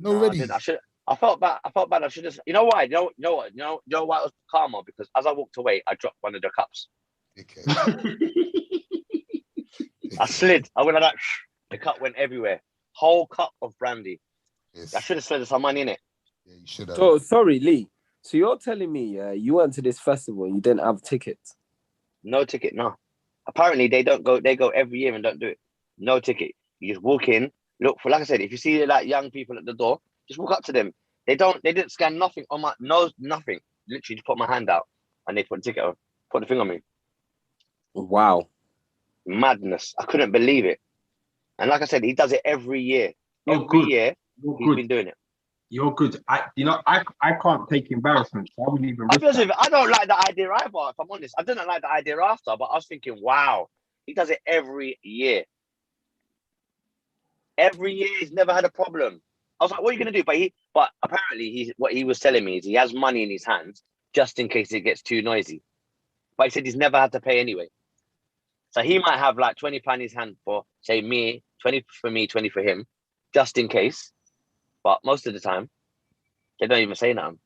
No, I ready. didn't. I felt bad. I should just. You know why? You know what? You know why it was karma? Because as I walked away, I dropped one of the cups. Okay. I slid. I went like that. The cup went everywhere. Whole cup of brandy. Yes. I should have slid some money in it. Yeah, you should have. So sorry, Lee. So you're telling me you went to this festival and you didn't have tickets? No ticket. No. Apparently they don't go. They go every year and don't do it. No ticket. You just walk in. Look for. Like I said, if you see like young people at the door, just walk up to them. They didn't scan nothing on my nose. Nothing. Literally just put my hand out and they put the ticket on. Put the thing on me. Wow. Madness. I couldn't believe it. And like I said, he does it every year. Every year he's been doing it. You're good. I can't take embarrassment. So I wouldn't even. I'll be honest with you, I don't like the idea either, if I'm honest. I didn't like the idea after, but I was thinking, wow, he does it every year. Every year he's never had a problem. I was like, what are you gonna do? But apparently what he was telling me is he has money in his hands just in case it gets too noisy. But he said he's never had to pay anyway. So he might have like £20 in his hand for, say, me, 20 for me, 20 for him, just in case. But most of the time, they don't even say nothing.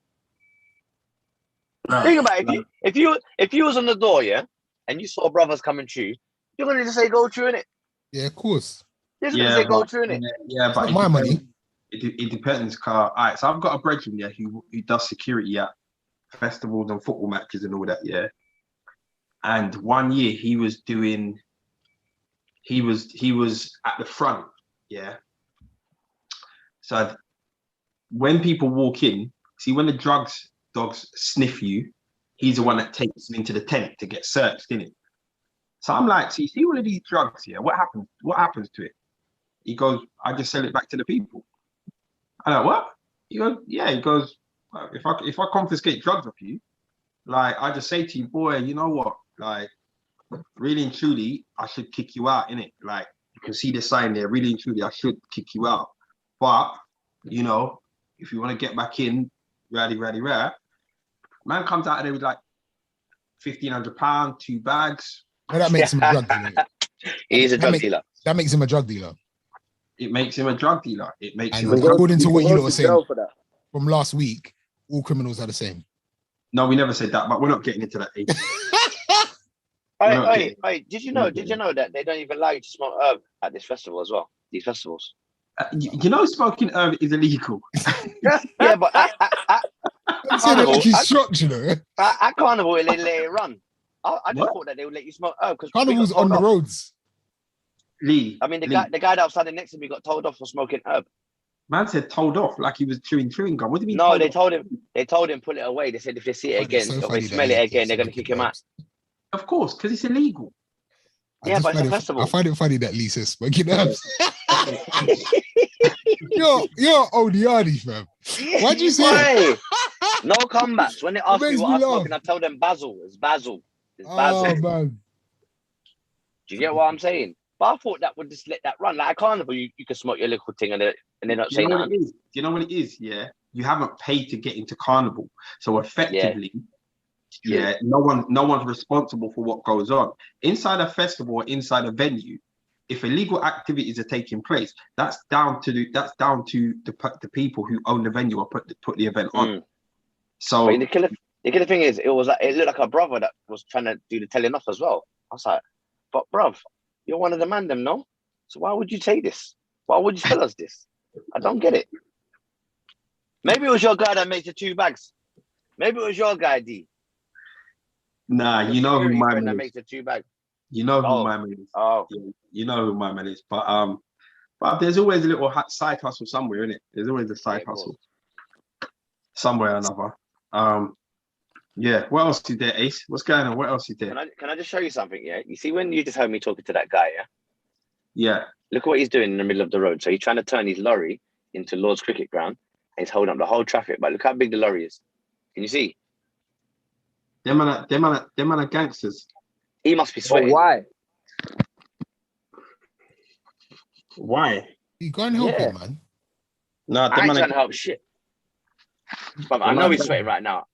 Think about it. If you was on the door, yeah, and you saw brothers coming through, you're gonna just say go through in it. Yeah, of course. You're just gonna say go through in it. Yeah, but It's not my money. It depends, Carl. All right, so I've got a brethren, yeah, who does security at festivals and football matches and all that, yeah. And one year he was at the front, yeah. So when people walk in, see when the drugs dogs sniff you, he's the one that takes them into the tent to get searched, innit? So I'm like, see all of these drugs here, what happens? What happens to it? He goes, I just sell it back to the people. I'm like, what? He goes, yeah, he goes, if I confiscate drugs off you, like I just say to you, boy, you know what? Like, really and truly, I should kick you out, innit? Like, you can see the sign there, really and truly, I should kick you out. But, you know, if you want to get back in, rally, man comes out of there with like £1,500, 2 bags. Well, that makes him a drug dealer. He's a drug dealer. That makes him a drug dealer. It makes him a drug dealer. It makes him according to what you lot were saying for that. from last week, all criminals are the same. No, we never said that, but we're not getting into that. Hey, did you know that they don't even allow you to smoke herb at this festival as well? These festivals. You know, smoking herb is illegal. Yeah, but Carnival, he's shocked, you know. At Carnival, they let it run. I just thought that they would let you smoke herb because Carnival's on the roads. Lee, I mean, the guy that was standing next to me got told off for smoking herb. Man said told off like he was chewing gum. What do you mean? No, they told him pull it away. They said if they see it again, if they smell it again, they're gonna kick him out. Of course, because it's illegal. Yeah, but it's a festival. I find it funny that Lee says smoking herbs. you're old yardy, fam. Why'd you say? No comebacks. When they ask me what I'm smoking, I tell them basil. It's basil. It's basil. Oh man. Do you get what I'm saying? But I thought that would just let that run. Like a Carnival, you can smoke your little thing and they're not saying that. Do you know what it is? Yeah, you haven't paid to get into Carnival, so effectively, no one's responsible for what goes on inside a festival or inside a venue. If illegal activities are taking place, that's down to the people who own the venue or put the event on. So the killer thing is, it looked like a brother that was trying to do the telling off as well. I was like, but bruv, you're one of the man them, no? So why would you say this? Why would you tell us this? I don't get it. Maybe it was your guy that makes the 2 bags. Maybe it was your guy, D. Nah, you know who my man that is. makes the 2 bags. You know who my man is. Oh, yeah, you know who my man is. But there's always a little side hustle somewhere, isn't it? There's always a side hustle somewhere or another. Yeah. What else is there, Ace? What's going on? What else is there? Can I just show you something? Yeah. You see when you just heard me talking to that guy, yeah. Yeah. Look what he's doing in the middle of the road. So he's trying to turn his lorry into Lord's cricket ground, and he's holding up the whole traffic. But look how big the lorry is. Can you see? Them man are gangsters. He must be sweating. Why? Why? You go and help him, man. No, I ain't trying to help shit. But I know he's sweating right now.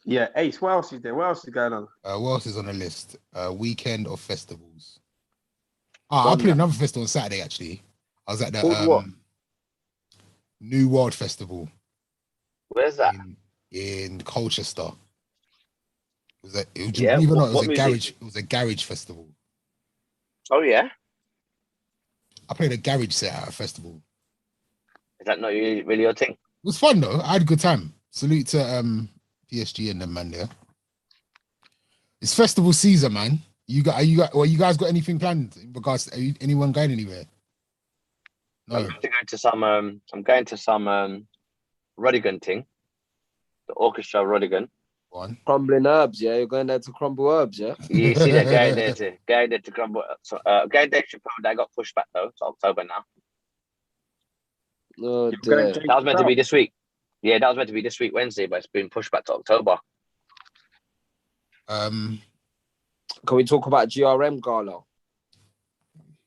Yeah, Ace, what else is there? What else is going on? What else is on the list? Weekend of festivals. I played another festival on Saturday, actually. I was at the New World Festival. Where's that? In Colchester. It was a garage festival. Oh yeah. I played a garage set at a festival. Is that not really your thing? It was fun though. I had a good time. Salute to PSG and them man there. It's festival season, man. You guys got anything planned in regards to anyone going anywhere? No. I'm going to some Rodigan thing. The orchestra Rodigan. One. Crumbling herbs, yeah. You're going there to crumble herbs, yeah. You see that guy there to crumble. So, guy there should probably that got pushed back though. It's October now. Oh, that was meant to be this week. Yeah, that was meant to be this week, Wednesday, but it's been pushed back to October. Can we talk about GRM Gala?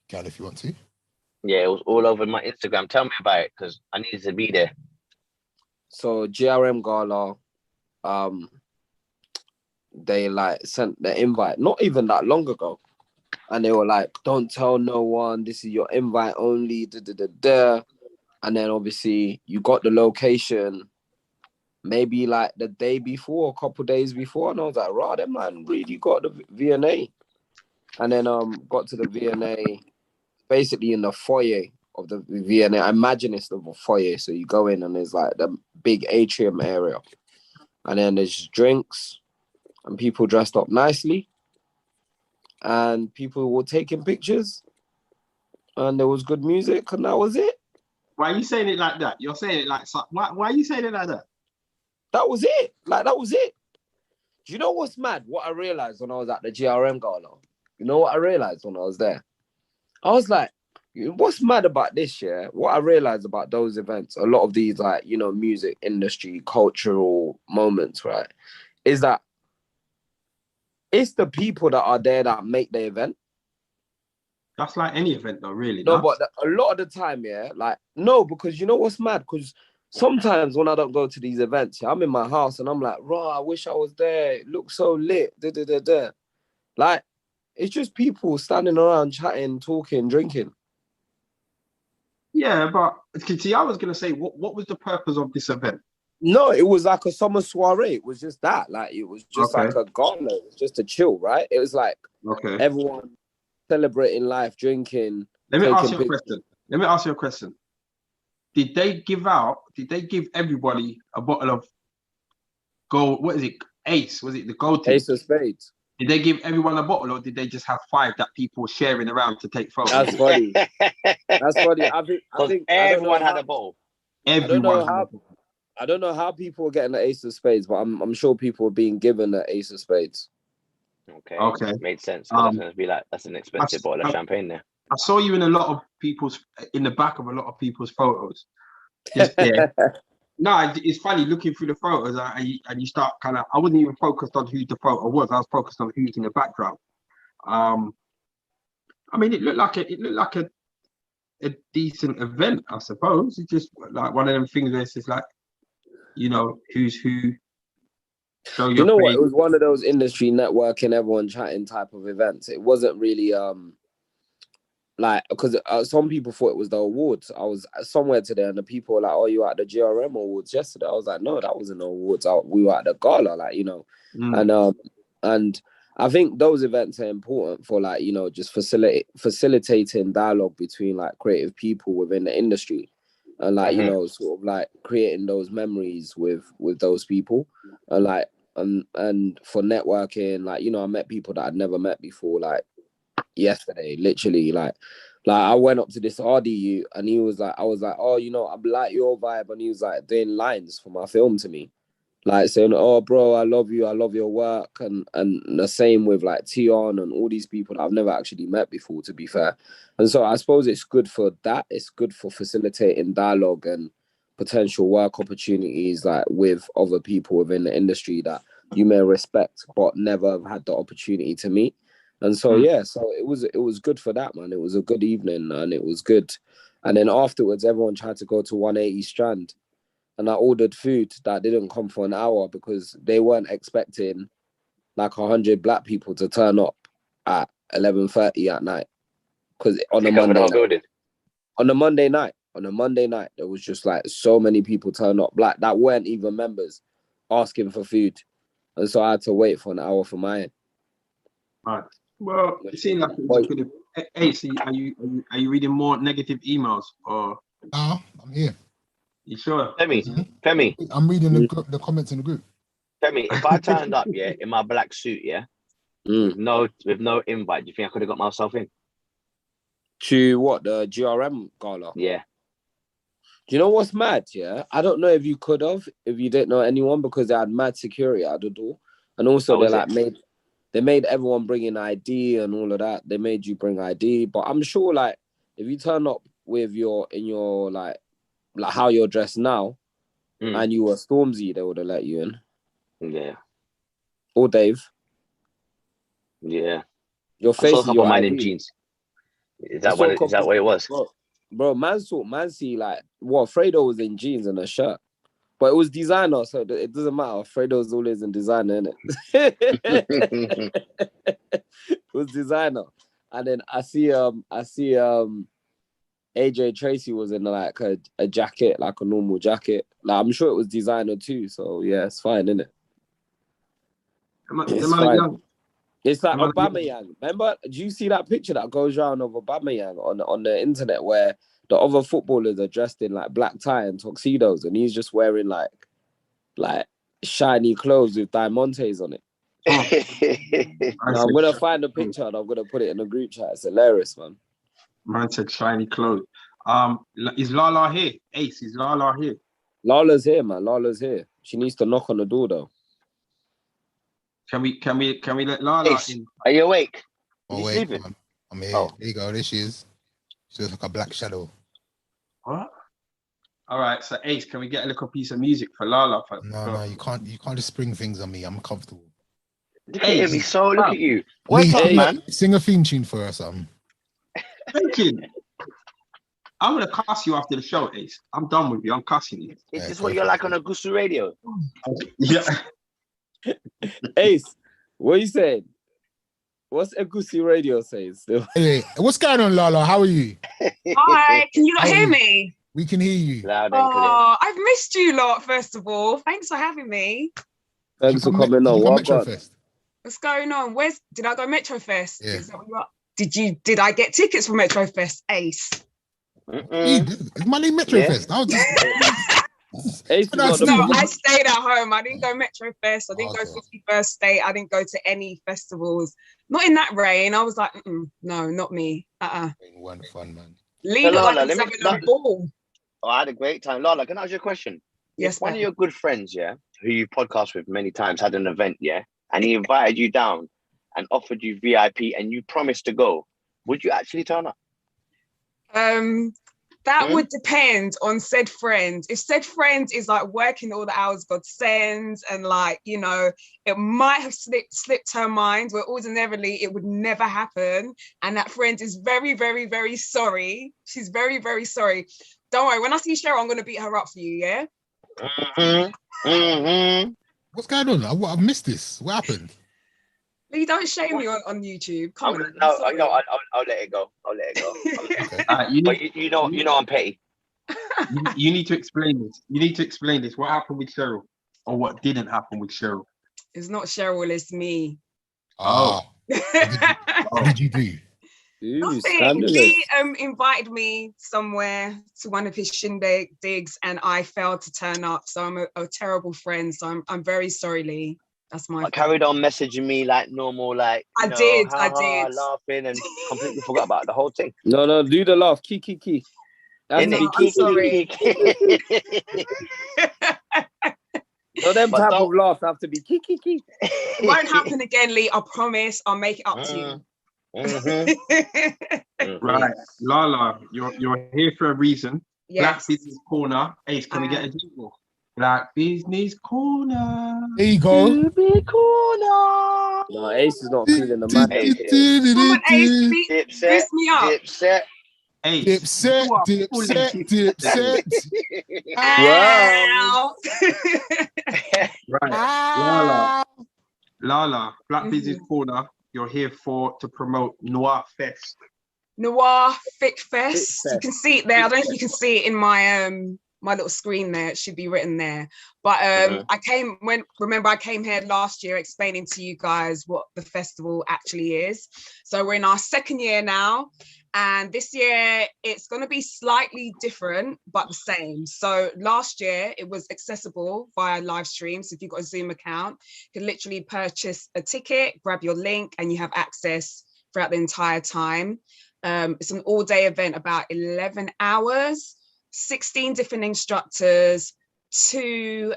Gal, if you want to. Yeah, it was all over my Instagram. Tell me about it because I needed to be there. So GRM Gala, they like sent the invite not even that long ago, and they were like, "Don't tell no one. This is your invite only." Da, da, da, da. And then obviously you got the location, maybe like the day before, a couple days before, and I was like, "Raw, them man really got the V&A." And then got to the V&A, basically in the foyer of the V&A. I imagine it's the foyer, so you go in and there's like the big atrium area, and then there's drinks and people dressed up nicely, and people were taking pictures, and there was good music, and that was it. Why are you saying it like that? You're saying it like why are you saying it like that? That was it. Like, that was it. Do you know what's mad? What I realized when I was at the GRM Gala? You know what I realized when I was there? I was like, what's mad about this, yeah? What I realized about those events, a lot of these, like, you know, music industry, cultural moments, right, is that it's the people that are there that make the event. That's like any event though, really. No, but a lot of the time, yeah, like, no, because you know what's mad? Because sometimes when I don't go to these events, yeah, I'm in my house and I'm like, raw, I wish I was there. It looks so lit. Da, da, da, da. Like, it's just people standing around chatting, talking, drinking. Yeah, but see, I was gonna say, what was the purpose of this event? No, it was like a summer soiree. It was just that. Like, it was just Okay. like a gala. It was just a chill, right? It was like everyone celebrating life, drinking. Let me ask you a question. Did they give everybody a bottle of gold? What is it? Ace? Was it the gold thing? Ace of Spades. Did they give everyone a bottle, or did they just have 5 that people were sharing around to take photos? That's funny. That's funny. I think everyone had a bottle. Everyone had a bottle. I don't know how people were getting the Ace of Spades, but I'm sure people were being given the Ace of Spades. Okay. Made sense. That's gonna be like, that's an expensive bottle of champagne there. I saw you in the back of a lot of people's photos. Just there. No, it's funny looking through the photos and you start kind of. I wasn't even focused on who the photo was. I was focused on who's in the background. I mean, it looked like a decent event, I suppose. It's just like one of them things where it's just like, you know, who's who. Show your what? face. It was one of those industry networking, everyone chatting type of events. It wasn't really like, because some people thought it was the awards. I was somewhere today and the people were like, "Oh, you were at the GRM awards yesterday?" I was like, "No, that wasn't the awards. We were at the gala," like, you know. And I think those events are important for, like, you know, just facilitating dialogue between like creative people within the industry, and like, you know, sort of like creating those memories with those people, and like and for networking, like, you know, I met people that I'd never met before, like yesterday, literally, like I went up to this RDU and he was like, I was like, "Oh, you know, I like your vibe," and he was like doing lines for my film to me, like saying, "Oh, bro, I love you, I love your work," and the same with like Tion and all these people that I've never actually met before, to be fair. And so I suppose it's good for that. It's good for facilitating dialogue and potential work opportunities, like with other people within the industry that you may respect but never have had the opportunity to meet. And so yeah, so it was good for that, man. It was a good evening and it was good. And then afterwards, everyone tried to go to 180 Strand, and I ordered food that didn't come for an hour because they weren't expecting like 100 black people to turn up at 11:30 at night. Because on a Monday night, there was just like so many people turn up black that weren't even members asking for food, and so I had to wait for an hour for mine. Right. Well, it seemed like it was a good. Hey, see, are you reading more negative emails or? No, I'm here. You sure? Femi. I'm reading the comments in the group. Femi, if I turned up, yeah, in my black suit, yeah, with no invite, do you think I could have got myself in? To what, the GRM gala? Yeah. Do you know what's mad? Yeah, I don't know if you could have, if you didn't know anyone, because they had mad security at the door, and also they made everyone bring in ID and all of that. They made you bring ID, but I'm sure, like, if you turn up with your like how you're dressed now, and you were Stormzy, they would have let you in. Yeah. Or Dave. Yeah. Your face. I saw a couple of mine in jeans. Is that what it was? Bro, man see like what Fredo was in jeans and a shirt. But it was designer, so it doesn't matter. Fredo's always in designer, innit? It was designer. And then I see AJ Tracy was in like a jacket, like a normal jacket. Like I'm sure it was designer too. So yeah, it's fine, innit? It's fine. It's like Aubameyang. Remember, do you see that picture that goes around of Aubameyang on the internet where the other footballers are dressed in like black tie and tuxedos, and he's just wearing like shiny clothes with diamantes on it? I'm gonna find a picture and I'm gonna put it in the group chat. It's hilarious, man. Man said shiny clothes. Is Lala here? Ace, is Lala here? Lala's here, man. Lala's here. She needs to knock on the door though. Can we let Lala Ace, in? are you awake? Oh, wait, man. I'm here. Oh. There you go. There she is. She looks like a black shadow. What? All right, so Ace, can we get a little piece of music for Lala? No, you can't just spring things on me. I'm comfortable. Look at him, look at you. Lee, Wake up, man. Sing a theme tune for her or something. Thinking. I'm gonna cuss you after the show, Ace. I'm done with you. I'm cussing you. Is this what you're like on a Gusu radio? Yeah. Ace, what are you saying? What's Egusi Radio saying still? Hey, what's going on, Lala? How are you? Hi, can you not hear me? We can hear you. Loud and clear. Oh, I've missed you lot, first of all. Thanks for having me. Thanks for coming on. What's going on? Did I go Metrofest? Yeah. Is that what did I get tickets for Metrofest, Ace? It's my name Metrofest. I was just... Ace No, I stayed at home. I didn't go Metrofest. I didn't go 51st State. I didn't go to any festivals. Not in that rain. I was like, no, not me. One fun, man. Leave it like he's having a ball. Oh, I had a great time. Lala, can I ask you a question? Yes, if one of your good friends, who you podcast with many times, had an event, and he invited you down and offered you VIP and you promised to go, would you actually turn up? That would depend on said friend. If said friend is like working all the hours God sends and like, you know, it might have slipped her mind where ordinarily it would never happen. And that friend is very, very, very sorry. She's very, very sorry. Don't worry, when I see Cheryl, I'm going to beat her up for you, yeah? What's going on? I've missed this. What happened? Lee, don't shame me on YouTube. Come on. No, I'll let it go. I'll let it go. You know I'm petty. You need to explain this. You need to explain this. What happened with Cheryl? Or what didn't happen with Cheryl? It's not Cheryl, it's me. Oh. What did you do? Nothing. Lee invited me somewhere to one of his shindigs and I failed to turn up. So I'm a terrible friend. So I'm very sorry, Lee. That's my fault. Carried on messaging me like normal, like I did. laughing and completely forgot about the whole thing. No, do the laugh. Key. I'm sorry. So them type of laughs have to be key. It won't happen again, Lee. I promise. I'll make it up to you. Right, Lala, you're here for a reason. Yes. Black Business Corner. Ace, can we get a jingle? Black Business Corner. There you go. Corner. No, Ace is not feeling the man. Come on, Ace, boost me up. Dipset. Ace. Dipset. Wow. Right, Lala, Black Business Corner. You're here to promote Noir Fest. Noir Fit Fest. You can see it there. I don't know if you can see it in my my little screen there. It should be written there. But I came here last year explaining to you guys what the festival actually is. So we're in our second year now. And this year it's going to be slightly different, but the same. So last year it was accessible via live stream. So if you've got a Zoom account, you can literally purchase a ticket, grab your link, and you have access throughout the entire time. It's an all-day event, about 11 hours, 16 different instructors, 2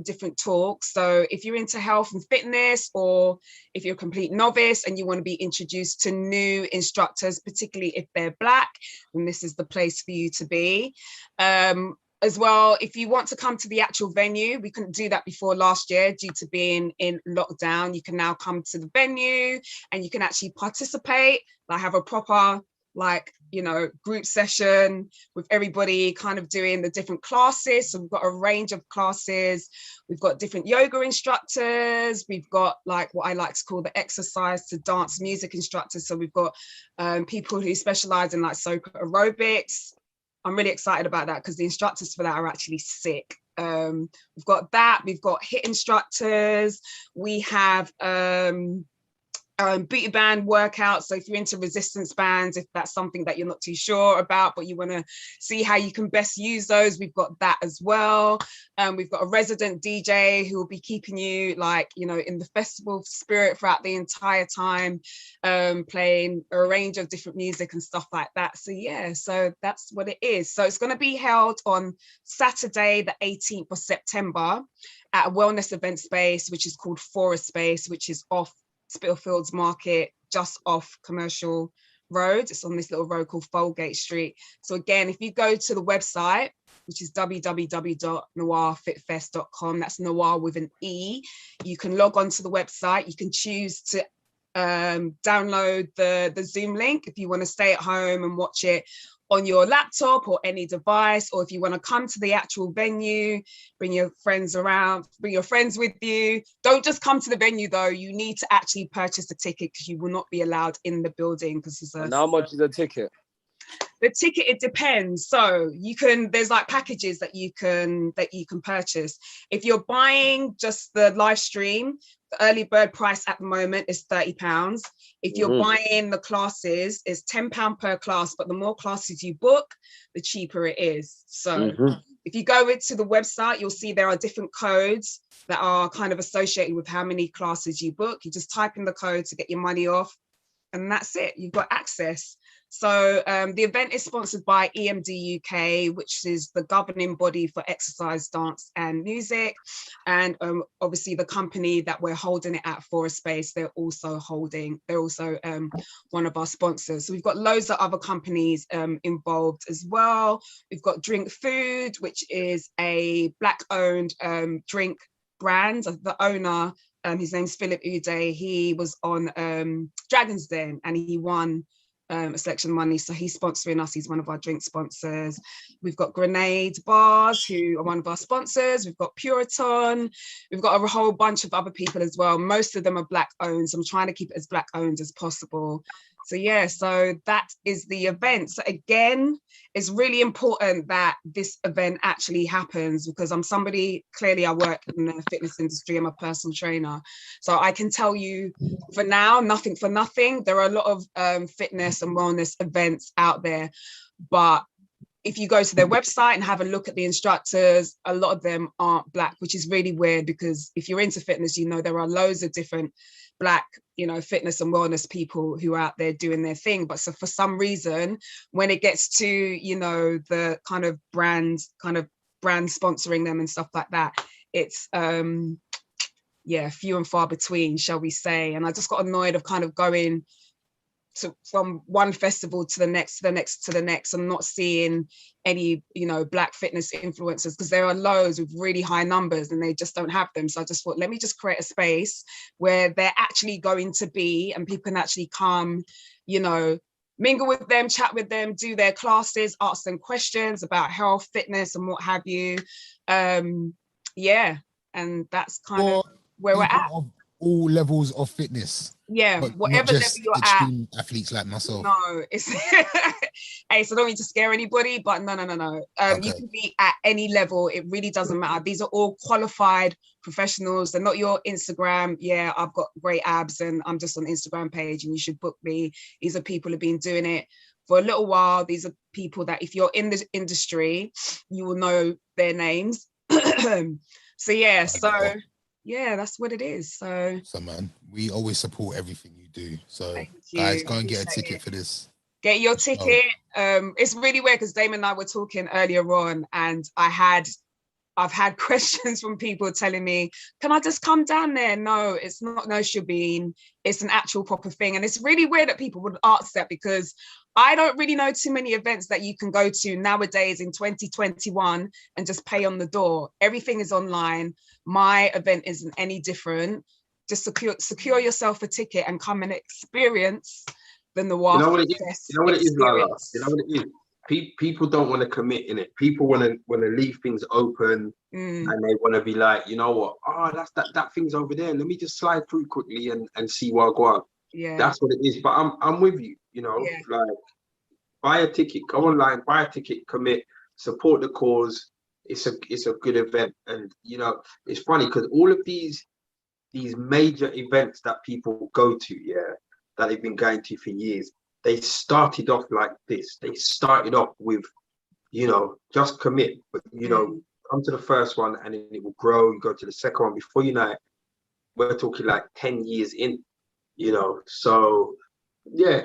different talks. So if you're into health and fitness, or if you're a complete novice and you want to be introduced to new instructors, particularly if they're Black, then this is the place for you to be. As well, if you want to come to the actual venue, we couldn't do that before last year due to being in lockdown. You can now come to the venue and you can actually participate. I have a proper like, you know, group session with everybody kind of doing the different classes. So we've got a range of classes. We've got different yoga instructors. We've got like what I like to call the exercise to dance music instructors. So we've got people who specialize in like soca aerobics. I'm really excited about that because the instructors for that are actually sick. We've got that. We've got HIIT instructors. We have booty band workouts. So if you're into resistance bands, if that's something that you're not too sure about, but you want to see how you can best use those, we've got that as well. We've got a resident DJ who will be keeping you like, you know, in the festival spirit throughout the entire time, playing a range of different music and stuff like that. So yeah, so that's what it is. So it's going to be held on Saturday, the 18th of September at a wellness event space, which is called Forest Space, which is off Spitalfields Market, just off Commercial Road. It's on this little road called Folgate Street. So again, if you go to the website, which is www.noirfitfest.com, that's Noir with an E, you can log on to the website. You can choose to download the Zoom link if you want to stay at home and watch it on your laptop or any device, or if you want to come to the actual venue, bring your friends around, bring your friends with you. Don't just come to the venue though, you need to actually purchase a ticket because you will not be allowed in the building because it's And how much is a ticket? The ticket, it depends. So you can, there's like packages that you can purchase. If you're buying just the live stream, the early bird price at the moment is £30. If you're buying the classes, it's £10 per class, but the more classes you book, the cheaper it is. So if you go into the website, you'll see there are different codes that are kind of associated with how many classes you book. You just type in the code to get your money off, and that's it. You've got access. So the event is sponsored by EMD UK, which is the governing body for exercise, dance and music. And obviously the company that we're holding it at, Forest Space, they're also one of our sponsors. So we've got loads of other companies involved as well. We've got Drink Food, which is a Black owned drink brand. The owner, his name's Philip Uday. He was on Dragon's Den and he won a selection of money, so he's sponsoring us. He's one of our drink sponsors. We've got Grenade Bars, who are one of our sponsors. We've got Puriton. We've got a whole bunch of other people as well. Most of them are Black owned, so I'm trying to keep it as Black owned as possible. So yeah, so that is the event. So again, it's really important that this event actually happens because I'm somebody, clearly I work in the fitness industry, I'm a personal trainer. So I can tell you for now, nothing for nothing. There are a lot of fitness and wellness events out there, but if you go to their website and have a look at the instructors, a lot of them aren't Black, which is really weird because if you're into fitness, you know, there are loads of different Black, you know, fitness and wellness people who are out there doing their thing. But so for some reason, when it gets to, you know, the kind of brand sponsoring them and stuff like that, it's yeah, few and far between, shall we say. And I just got annoyed of kind of going from one festival to the next, to the next, to the next, and not seeing any, you know, Black fitness influencers, because there are loads with really high numbers and they just don't have them. So I just thought, let me just create a space where they're actually going to be and people can actually come, you know, mingle with them, chat with them, do their classes, ask them questions about health, fitness and what have you. Yeah, and that's kind of where we're at. Of all levels of fitness. Yeah, but whatever level you're extreme athletes like myself. No, it's hey, so I don't need to scare anybody, but no. Okay. You can be at any level. It really doesn't matter. These are all qualified professionals. They're not your Instagram. Yeah, I've got great abs and I'm just on Instagram page and you should book me. These are people who've been doing it for a little while. These are people that if you're in the industry, you will know their names. So yeah, yeah, that's what it is. So man, we always support everything you do. So guys, go and get a ticket for this. Get your ticket. It's really weird because Damon and I were talking earlier on, and I've had questions from people telling me, can I just come down there? No, it's not no Shabeen. It's an actual proper thing. And it's really weird that people would ask that because I don't really know too many events that you can go to nowadays in 2021 and just pay on the door. Everything is online. My event isn't any different. Just secure yourself a ticket and come and experience the noir You know what it is? fest You know what it is, Lala? experience. You know what it is? People don't want to commit in it. People want to leave things open, and they want to be like, you know what? Oh, that's that thing's over there. Let me just slide through quickly and see what I go on. Yeah, That's what it is. But I'm with you. You know, yeah. like buy a ticket, go online, buy a ticket, commit, support the cause. It's a good event, and you know, it's funny because all of these major events that people go to, yeah, that they've been going to for years, they started off like this. They started off with, you know, just commit, but you know, come to the first one and then it will grow. You go to the second one. Before you know it, we're talking like 10 years in, you know. So yeah,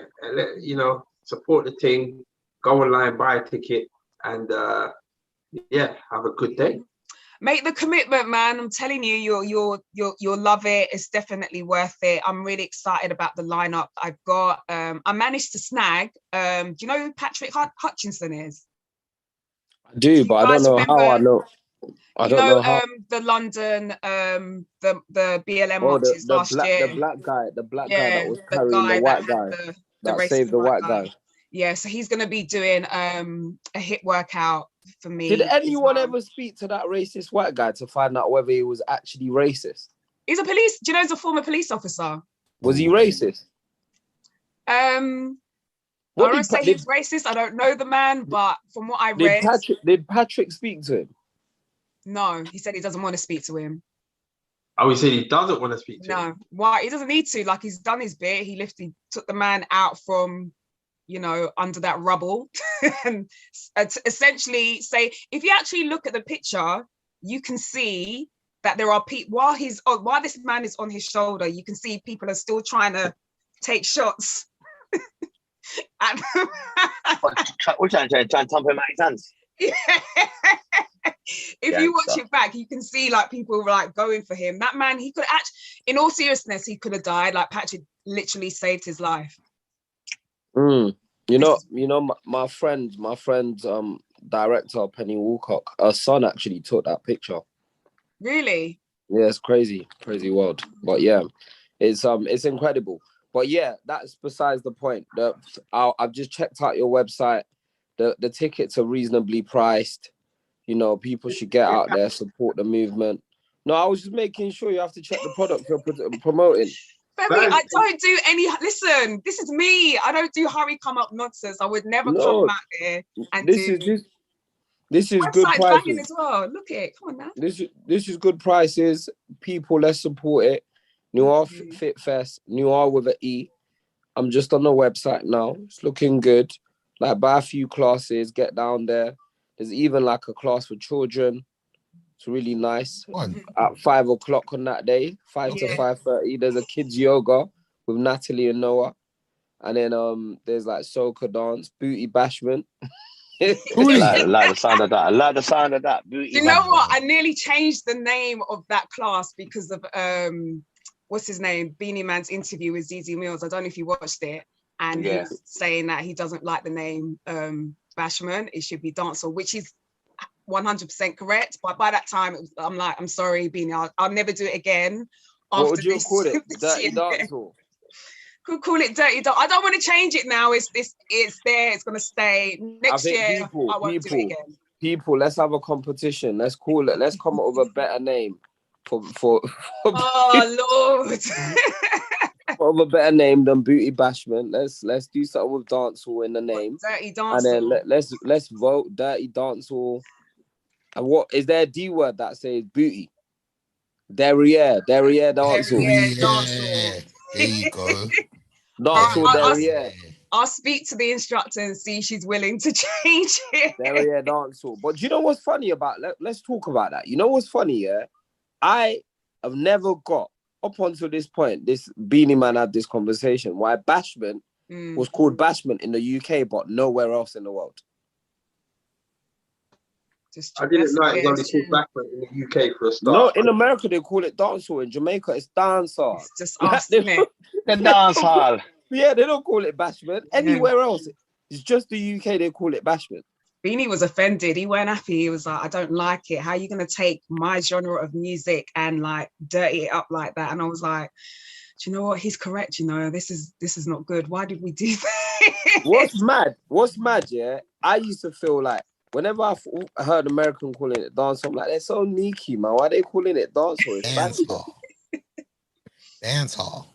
you know, support the thing, go online, buy a ticket, and yeah, have a good day. Make the commitment, man. I'm telling you, you'll love it. It's definitely worth it. I'm really excited about the lineup I've got. I managed to snag. Do you know who Patrick Hutchinson is? I do, but I don't know how I know. I don't know how. The London, the BLM Oh, marches last year. the black guy that was carrying the the white guy that saved the white guy. Yeah, so he's going to be doing a hit workout for me. Did anyone ever speak to that racist white guy to find out whether he was actually racist? He's a police. Do you know he's a former police officer? Was he racist? I won't say he's racist. I don't know the man, but from what I read, did Patrick speak to him? No, he said he doesn't want to speak to him. Oh, he said he doesn't want to speak to him. No, why? He doesn't need to. Like, he's done his bit. He took the man out from, you know, under that rubble, and essentially say, if you actually look at the picture, you can see that there are people while this man is on his shoulder, you can see people are still trying to take shots. We're trying to thump him out his hands. If you watch it back, you can see like people were like going for him. That man, he could actually, in all seriousness, he could have died. Like, Patrick literally saved his life. You know, my friend's director, Penny Woolcock, her son actually took that picture. Really? Yeah, it's crazy world. But yeah, it's incredible. But yeah, that's besides the point. I've just checked out your website. The tickets are reasonably priced. You know, people should get out there, support the movement. No, I was just making sure you have to check the product you're promoting. Baby, I don't do any. Listen, this is me. I don't do hurry come up nonsense. I would never come out there and this is good prices as well. Look at it. Come on now. This is good prices. People, let's support it. Noir Fit Fest. Noir with an E. I'm just on the website now. It's looking good. Like, buy a few classes, get down there. There's even like a class for children. It's really nice. At 5 o'clock on that day, 5 to 5:30. There's a kids yoga with Natalie and Noah, and then there's like soca dance, booty bashment. I like the sound of that. I like the sound of that. Booty. You know what? I nearly changed the name of that class because of what's his name? Beanie Man's interview with ZZ Mills. I don't know if you watched it, and he was saying that he doesn't like the name bashment. It should be dancehall, which is 100% correct. But by that time, I'm like, I'm sorry, Beanie, I'll never do it again. What would you call it? Dirty dancehall. Could call it dirty dance. I don't want to change it now. It's there. It's gonna stay. Next year, I won't do it again. People, let's have a competition. Let's call it. Let's come up with a better name for oh Lord. Of a better name than booty bashment. Let's do something with dancehall in the name. Dirty dancehall. And then let's vote dirty dancehall. And what is there a D word that says booty? Derriere dancehall. There you go. Dancehall derriere. I'll speak to the instructor and see if she's willing to change it. Derriere dancehall. But do you know what's funny about? Let's talk about that. You know what's funny? Yeah, I have never got up until this point. This Beanie Man had this conversation why bashment was called bashment in the UK, but nowhere else in the world. I didn't know it was only called bashment in the UK for a start. No, in America they call it dancehall. In Jamaica it's dancehall. It's just us, isn't it? The dancehall. Yeah, they don't call it bashment. Anywhere else, it's just the UK they call it bashment. Beanie was offended. He weren't happy. He was like, I don't like it. How are you going to take my genre of music and like dirty it up like that? And I was like, you know what? He's correct. You know, this is not good. Why did we do that? What's mad? Yeah, I used to feel like whenever I heard American calling it dance, I'm like, they're so sneaky, man. Why are they calling it dance hall? Dance hall. Dance hall.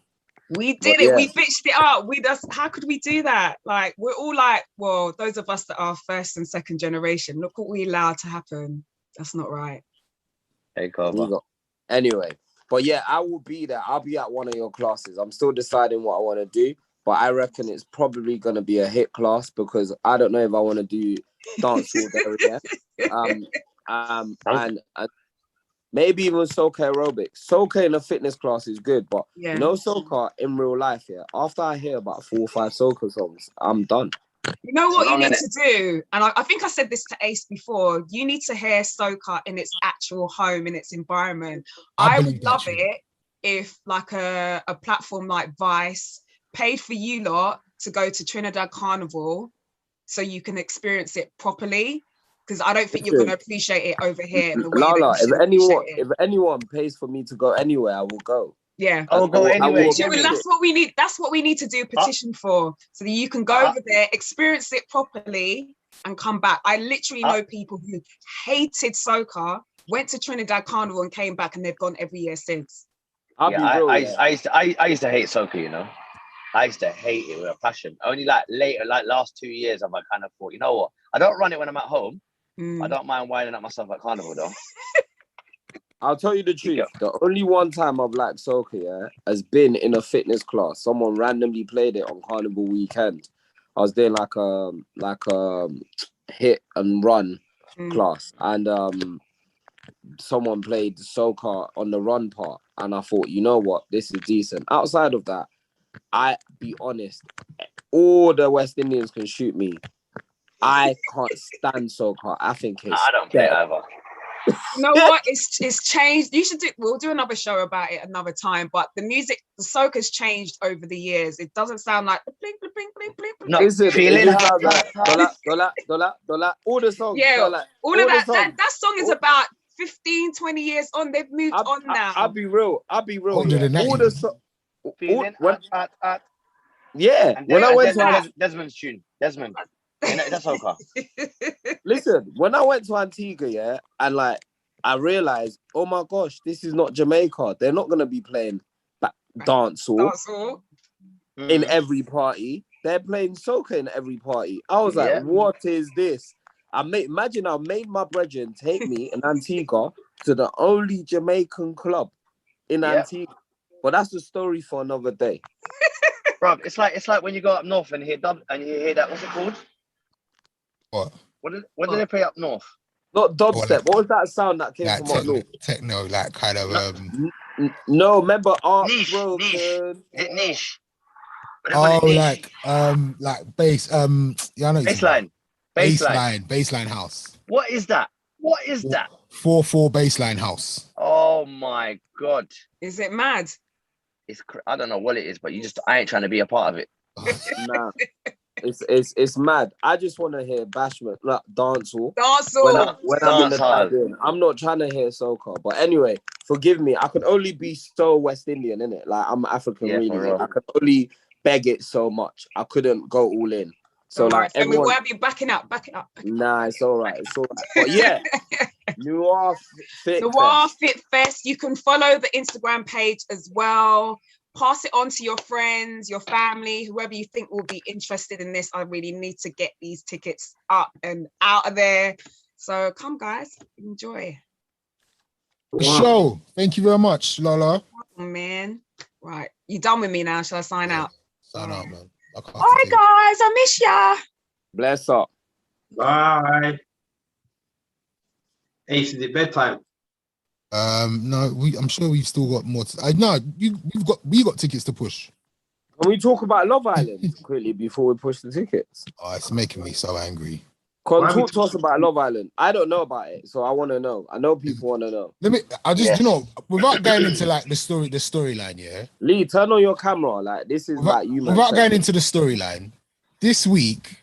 We did it. We bitched it up. How could we do that? Like, we're all like, well, those of us that are first and second generation, look what we allowed to happen. That's not right. Hey, cover. Anyway, but yeah, I will be there. I'll be at one of your classes. I'm still deciding what I want to do, but I reckon it's probably going to be a hit class because I don't know if I want to do dance hall there again. And maybe even soca aerobics. Soca in a fitness class is good, but you know, soca in real life, after I hear about 4 or 5 soca songs, I'm done. You know what you need to do? And I think I said this to Ace before. You need to hear soca in its actual home, in its environment. I would love it if like a platform like Vice paid for you lot to go to Trinidad Carnival so you can experience it properly. Because I don't think you're going to appreciate it over here. In the way if anyone pays for me to go anywhere, I will go. Yeah, I will go anyway. That's what we need. That's what we need to do a petition for, so that you can go over there, experience it properly, and come back. I literally know people who hated soca, went to Trinidad Carnival, and came back, and they've gone every year since. I used to hate soca. You know, I used to hate it with a passion. Only like later, like last 2 years, I've kind of thought, you know what? I don't run it when I'm at home. I don't mind winding up myself at Carnival though. I'll tell you the truth. The only one time I've liked soca, has been in a fitness class. Someone randomly played it on Carnival weekend. I was doing like a hit and run class, and someone played soca on the run part, and I thought, you know what, this is decent. Outside of that, I be honest, all the West Indians can shoot me. I can't stand soca. I think it's I don't play either. You know what? It's changed. We'll do another show about it another time. But the soca's changed over the years. It doesn't sound like the blink, blink, blink, blink, blink. No, feeling dollar, all the songs. Yeah, all of that. That song is about 15, 20 years on. They've moved on now. I'll be real. All the songs. Yeah. When I went to Desmond's tune, Desmond. That's soca. Listen, when I went to Antigua, and like I realized, oh my gosh, this is not Jamaica. They're not gonna be playing dancehall in every party. They're playing soca in every party. I was like, what is this? Imagine I made my brethren take me in Antigua to the only Jamaican club in Antigua. But that's a story for another day. Bro, it's like when you go up north and you hear that, what's it called? What did they play up north? Not dubstep. What was that sound that came from up north? Techno, like kind of No, remember Art Niche. Broken. Is it niche? like bass. I know baseline house. What is that? 4/4 baseline house. Oh my god! Is it mad? I don't know what it is, but I ain't trying to be a part of it. Nah. It's mad. I just want to hear bashment, like dancehall. When I'm in the Caribbean. I'm not trying to hear soca. But anyway, forgive me. I could only be so West Indian, innit? Like I'm African, really. I could only beg it so much. I couldn't go all in. So like everyone, we'll have you backing up. Nah, it's all right. But yeah, Noir Fit Fest. You can follow the Instagram page as well. Pass it on to your friends, your family, whoever you think will be interested in this. I really need to get these tickets up and out of there. So come, guys, enjoy. The show. Thank you very much, Lola. Oh, man. Right. You done with me now? Shall I sign out? Sign out, man. Bye, guys. I miss ya. Bless up. Bye. Ace, is it bedtime? No, I'm sure we've still got more. We got tickets to push. Can we talk about Love Island quickly before we push the tickets? Oh, it's making me so angry. Talk to us about Love Island. I don't know about it, so I want to know. I know people want to know. Without going into like the storyline, yeah. Lee, turn on your camera. Like this is like you. Without going into the storyline, this week,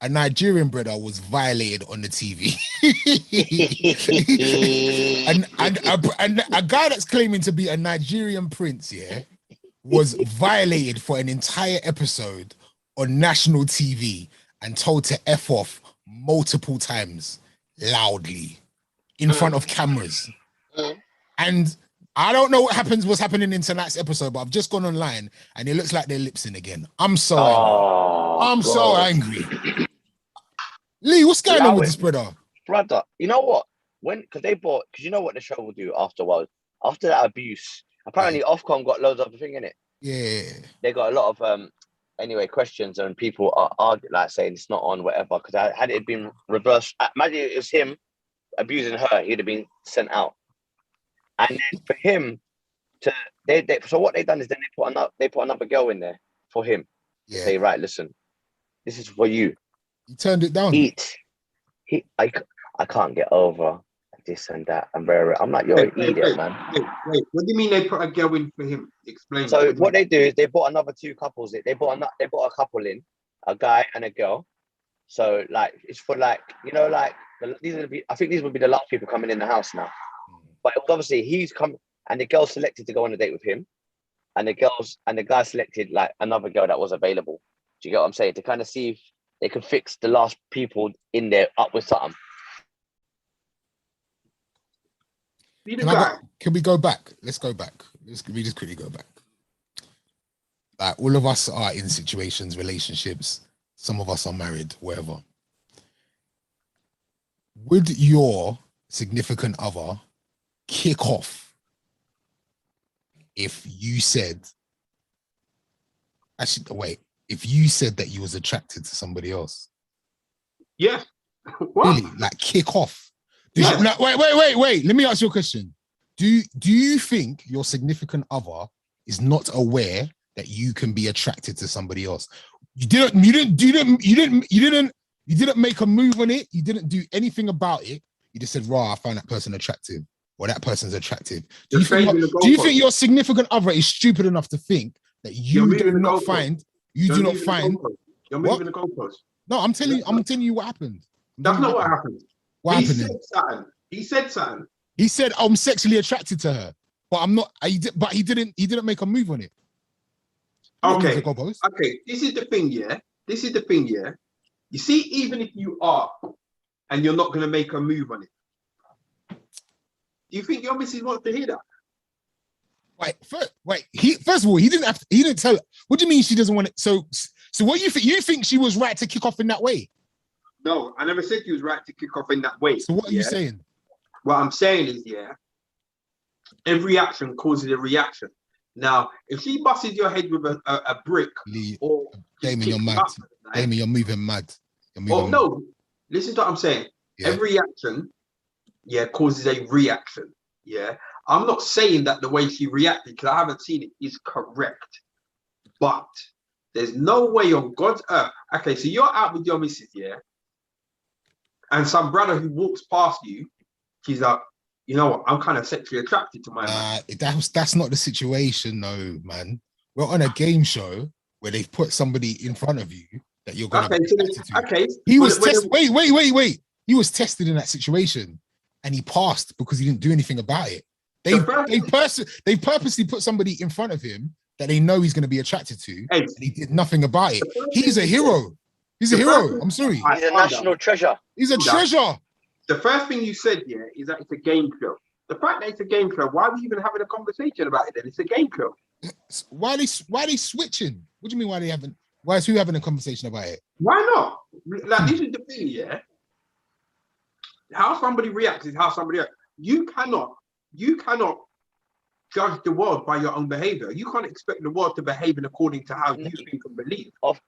a Nigerian brother was violated on the TV. and a guy that's claiming to be a Nigerian prince, yeah, was violated for an entire episode on national TV and told to F off multiple times loudly in front of cameras. And I don't know what's happening in tonight's episode, but I've just gone online and it looks like they're lip-syncing again. I'm so angry. I'm so angry. Lee, what's going on with this brother? Brother, you know what? Because you know what the show will do afterwards. After that abuse, apparently Ofcom got loads of thing in it. Yeah. They got a lot of questions, and people are like saying it's not on, whatever. Because had it been reversed, imagine it was him abusing her, he'd have been sent out. And then for him so what they've done is then they put another girl in there for him to say, right, listen, this is for you. He turned it down. I can't get over this and that. I'm like, you're an idiot, man. Wait. What do you mean they put a girl in for him? Explain. So what they do is they brought another two couples in. They brought a couple in, a guy and a girl. So like it's for like, you know, like I think these would be the last people coming in the house now. But obviously he's come, and the girl selected to go on a date with him, and the guy selected like another girl that was available. Do you get what I'm saying? To kind of see if they could fix the last people in there up with something. Can we go back? Let's go back. We just quickly go back. Like all of us are in situations, relationships. Some of us are married, whatever. Would your significant other kick off if you said, if you said that you was attracted to somebody else? Yeah. What? Really? Like kick off? Wait. Let me ask you a question. Do you think your significant other is not aware that you can be attracted to somebody else? You didn't make a move on it. You didn't do anything about it. You just said, "Raw, I find that person attractive," or "That person's attractive." Do you think your significant other is stupid enough to think that you do not find? You're moving the goalpost. No, I'm telling you what happened. That's not what happened. What happened? He said something. He said, "I'm sexually attracted to her," but I'm not. But he didn't make a move on it. Okay. This is the thing, yeah. You see, even if you are, and you're not going to make a move on it, do you think your missus wants to hear that? First of all, he didn't tell her. What do you mean she doesn't want it? So what you think? You think she was right to kick off in that way? No, I never said she was right to kick off in that way. So what are you saying? What I'm saying is, every action causes a reaction. Now, if she busts your head with a brick, Lee, Damien, you're mad. Damien, you're moving mad. No, listen to what I'm saying. Yeah. Every action, causes a reaction. Yeah, I'm not saying that the way she reacted, because I haven't seen it, is correct. But there's no way on God's earth. Okay, so you're out with your missus, and some brother who walks past you, she's like, you know what, I'm kind of sexually attracted to my man. That's not the situation, no, man. We're on a game show where they've put somebody in front of you that you're going to be attracted to. Okay. He was tested. Wait. He was tested in that situation, and he passed because he didn't do anything about it. They purposely put somebody in front of him that they know he's going to be attracted to, and he did nothing about it. He's a hero. He's a hero. I'm sorry. He's a national treasure. He's a treasure. The first thing you said, is that it's a game show. The fact that it's a game show, why are we even having a conversation about it then? It's a game show. Why are they switching? What do you mean why is who having a conversation about it? Why not? Like, this is the thing, How somebody reacts is how somebody reacts. You cannot judge the world by your own behavior. You can't expect the world to behave in according to how you think and believe. Of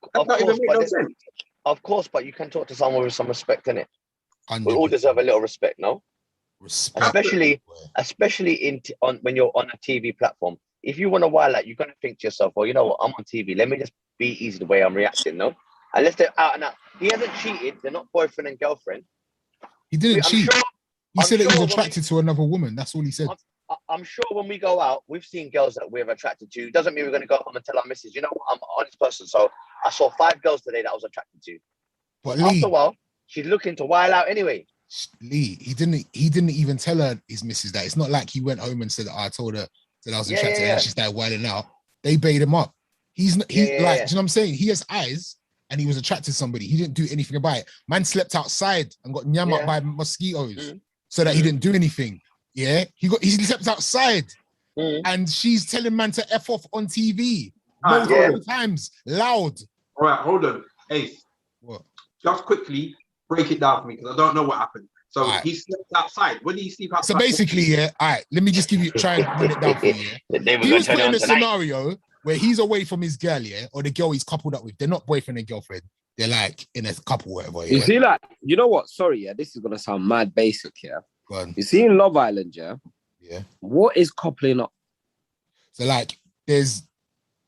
course, but you can talk to someone with some respect in it. 100%. We all deserve a little respect, no? Respect. Especially when you're on a TV platform. If you want to wild out, you're gonna think to yourself, well, you know what, I'm on TV. Let me just be easy the way I'm reacting, no? Unless they're out and out. He hasn't cheated. They're not boyfriend and girlfriend. He didn't cheat. He said that he was attracted to another woman. That's all he said. I'm sure when we go out, we've seen girls that we're attracted to. Doesn't mean we're going to go home and tell our missus, you know what, I'm an honest person. So I saw 5 girls today that I was attracted to. But after Lee, a while, she's looking to while out anyway. Lee, he didn't even tell her his missus that. It's not like he went home and said, I told her that I was attracted and she started wilding out. They bait him up. He's like, do you know what I'm saying? He has eyes and he was attracted to somebody. He didn't do anything about it. Man slept outside and got nyam up by mosquitoes so that he didn't do anything. Yeah, he slept outside and she's telling man to F off on TV multiple times, loud. All right, hold on. Ace. What? Just quickly break it down for me because I don't know what happened. So he slept outside. When did he sleep outside? So basically, all right, let me just try and run it down for you. He was put in a scenario where he's away from his girl, or the girl he's coupled up with. They're not boyfriend and girlfriend. They're like in a couple, whatever. You see, like, you know what? Sorry, this is gonna sound mad basic, You see in Love Island, what is coupling up? So like, there's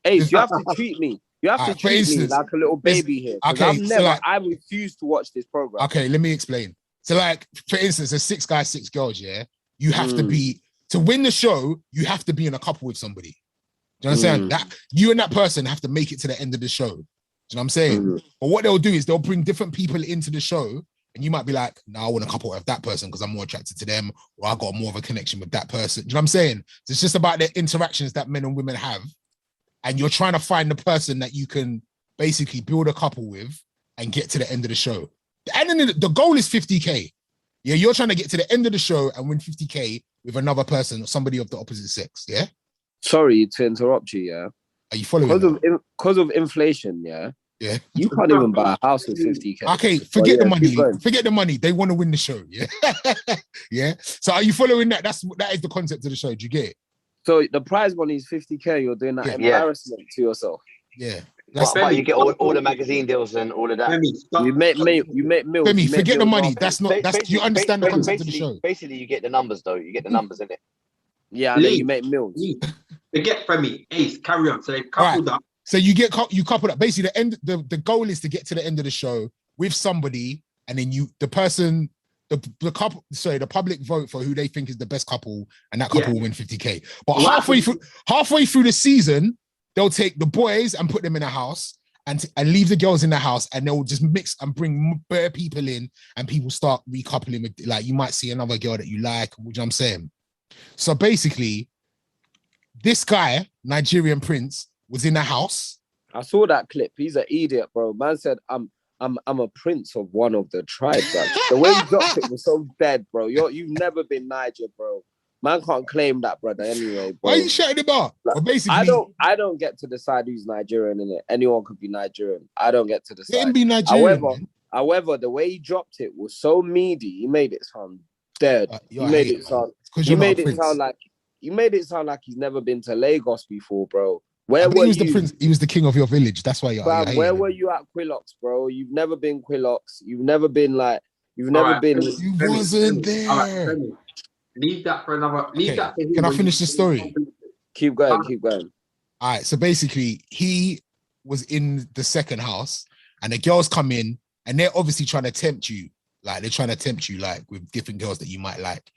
Ace, you have to treat me. You have to treat me like a little baby here. Okay, I refuse to watch this program. Okay, let me explain. So like, for instance, there's 6 guys, 6 girls, You have to be, to win the show, you have to be in a couple with somebody. Do you understand? That you and that person have to make it to the end of the show. Do you know what I'm saying? But what they'll do is they'll bring different people into the show and you might be like, no, I want a couple with that person because I'm more attracted to them or I got more of a connection with that person. Do you know what I'm saying? So it's just about the interactions that men and women have. And you're trying to find the person that you can basically build a couple with and get to the end of the show. And then the goal is 50K. Yeah, you're trying to get to the end of the show and win 50K with another person or somebody of the opposite sex. Yeah. Sorry to interrupt you. Yeah. Are you following? Because of inflation. Yeah. Yeah. You can't even buy a house with 50K. Okay, forget the money. Forget the money. They want to win the show. Yeah. Yeah. So are you following that? That is the concept of the show. Do you get it? So the prize money is 50K. You're doing that embarrassment to yourself. Yeah. But you get all the magazine deals and all of that. You make mills. Femi, forget the money. That's you understand the concept of the show. Basically, you get the numbers though. You get the numbers in it. Yeah, and then you make mills. Forget Femi. Ace, carry on. So they've coupled up. So you coupled up. Basically, the goal is to get to the end of the show with somebody, and then the public vote for who they think is the best couple, and that couple will win 50K. But halfway through the season, they'll take the boys and put them in a house and leave the girls in the house, and they'll just mix and bring bare people in, and people start recoupling with, like, you might see another girl that you like, which I'm saying. So basically, this guy, Nigerian Prince, was in a house. I saw that clip. He's an idiot, bro. Man said, I'm a prince of one of the tribes. The way he dropped it was so dead, bro. You've never been Niger, bro. Man can't claim that, brother. Anyway, bro. Why are you shouting about? Like, well, basically, I don't get to decide who's Nigerian in it. Anyone could be Nigerian. I don't get to decide. Let him be Nigerian. However, the way he dropped it was so meaty. He made it sound dead. You made it sound like he's never been to Lagos before, bro. Where were you? The prince. He was the king of your village. That's why you're where were you at Quillox, bro? You've never been Quillox. You've never been. You wasn't there. Right, leave that for another. That for him. Can I finish the story? Keep going. All right. So basically, he was in the second house, and the girls come in, and they're obviously trying to tempt you. Like, they're trying to tempt you, like, with different girls that you might like.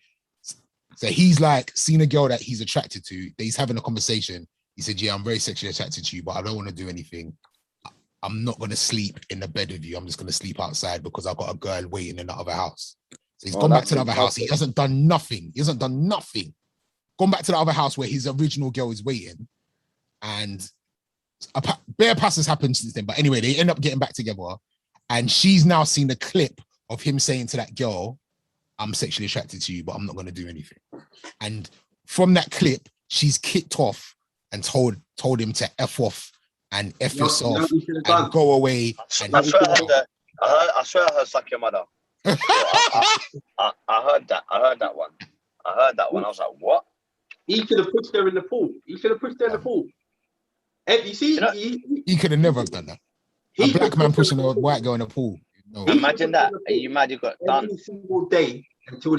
So he's like seen a girl that he's attracted to. He's having a conversation. He said, yeah, I'm very sexually attracted to you, but I don't want to do anything. I'm not going to sleep in the bed with you. I'm just going to sleep outside because I've got a girl waiting in the other house. So he's gone back to the other house. He hasn't done nothing. Gone back to the other house where his original girl is waiting. And bare passes happened since then. But anyway, they end up getting back together. And she's now seen the clip of him saying to that girl, I'm sexually attracted to you, but I'm not going to do anything. And from that clip, she's kicked off and told him to F off and F yourself and go away. I swear I heard suck your mother. I heard that. I heard that one. I was like, what? He could have pushed her in the pool. And you see, he could have never have done that. A black man pushing a white girl in the pool. No. Imagine that. Are you mad? You got done every single day until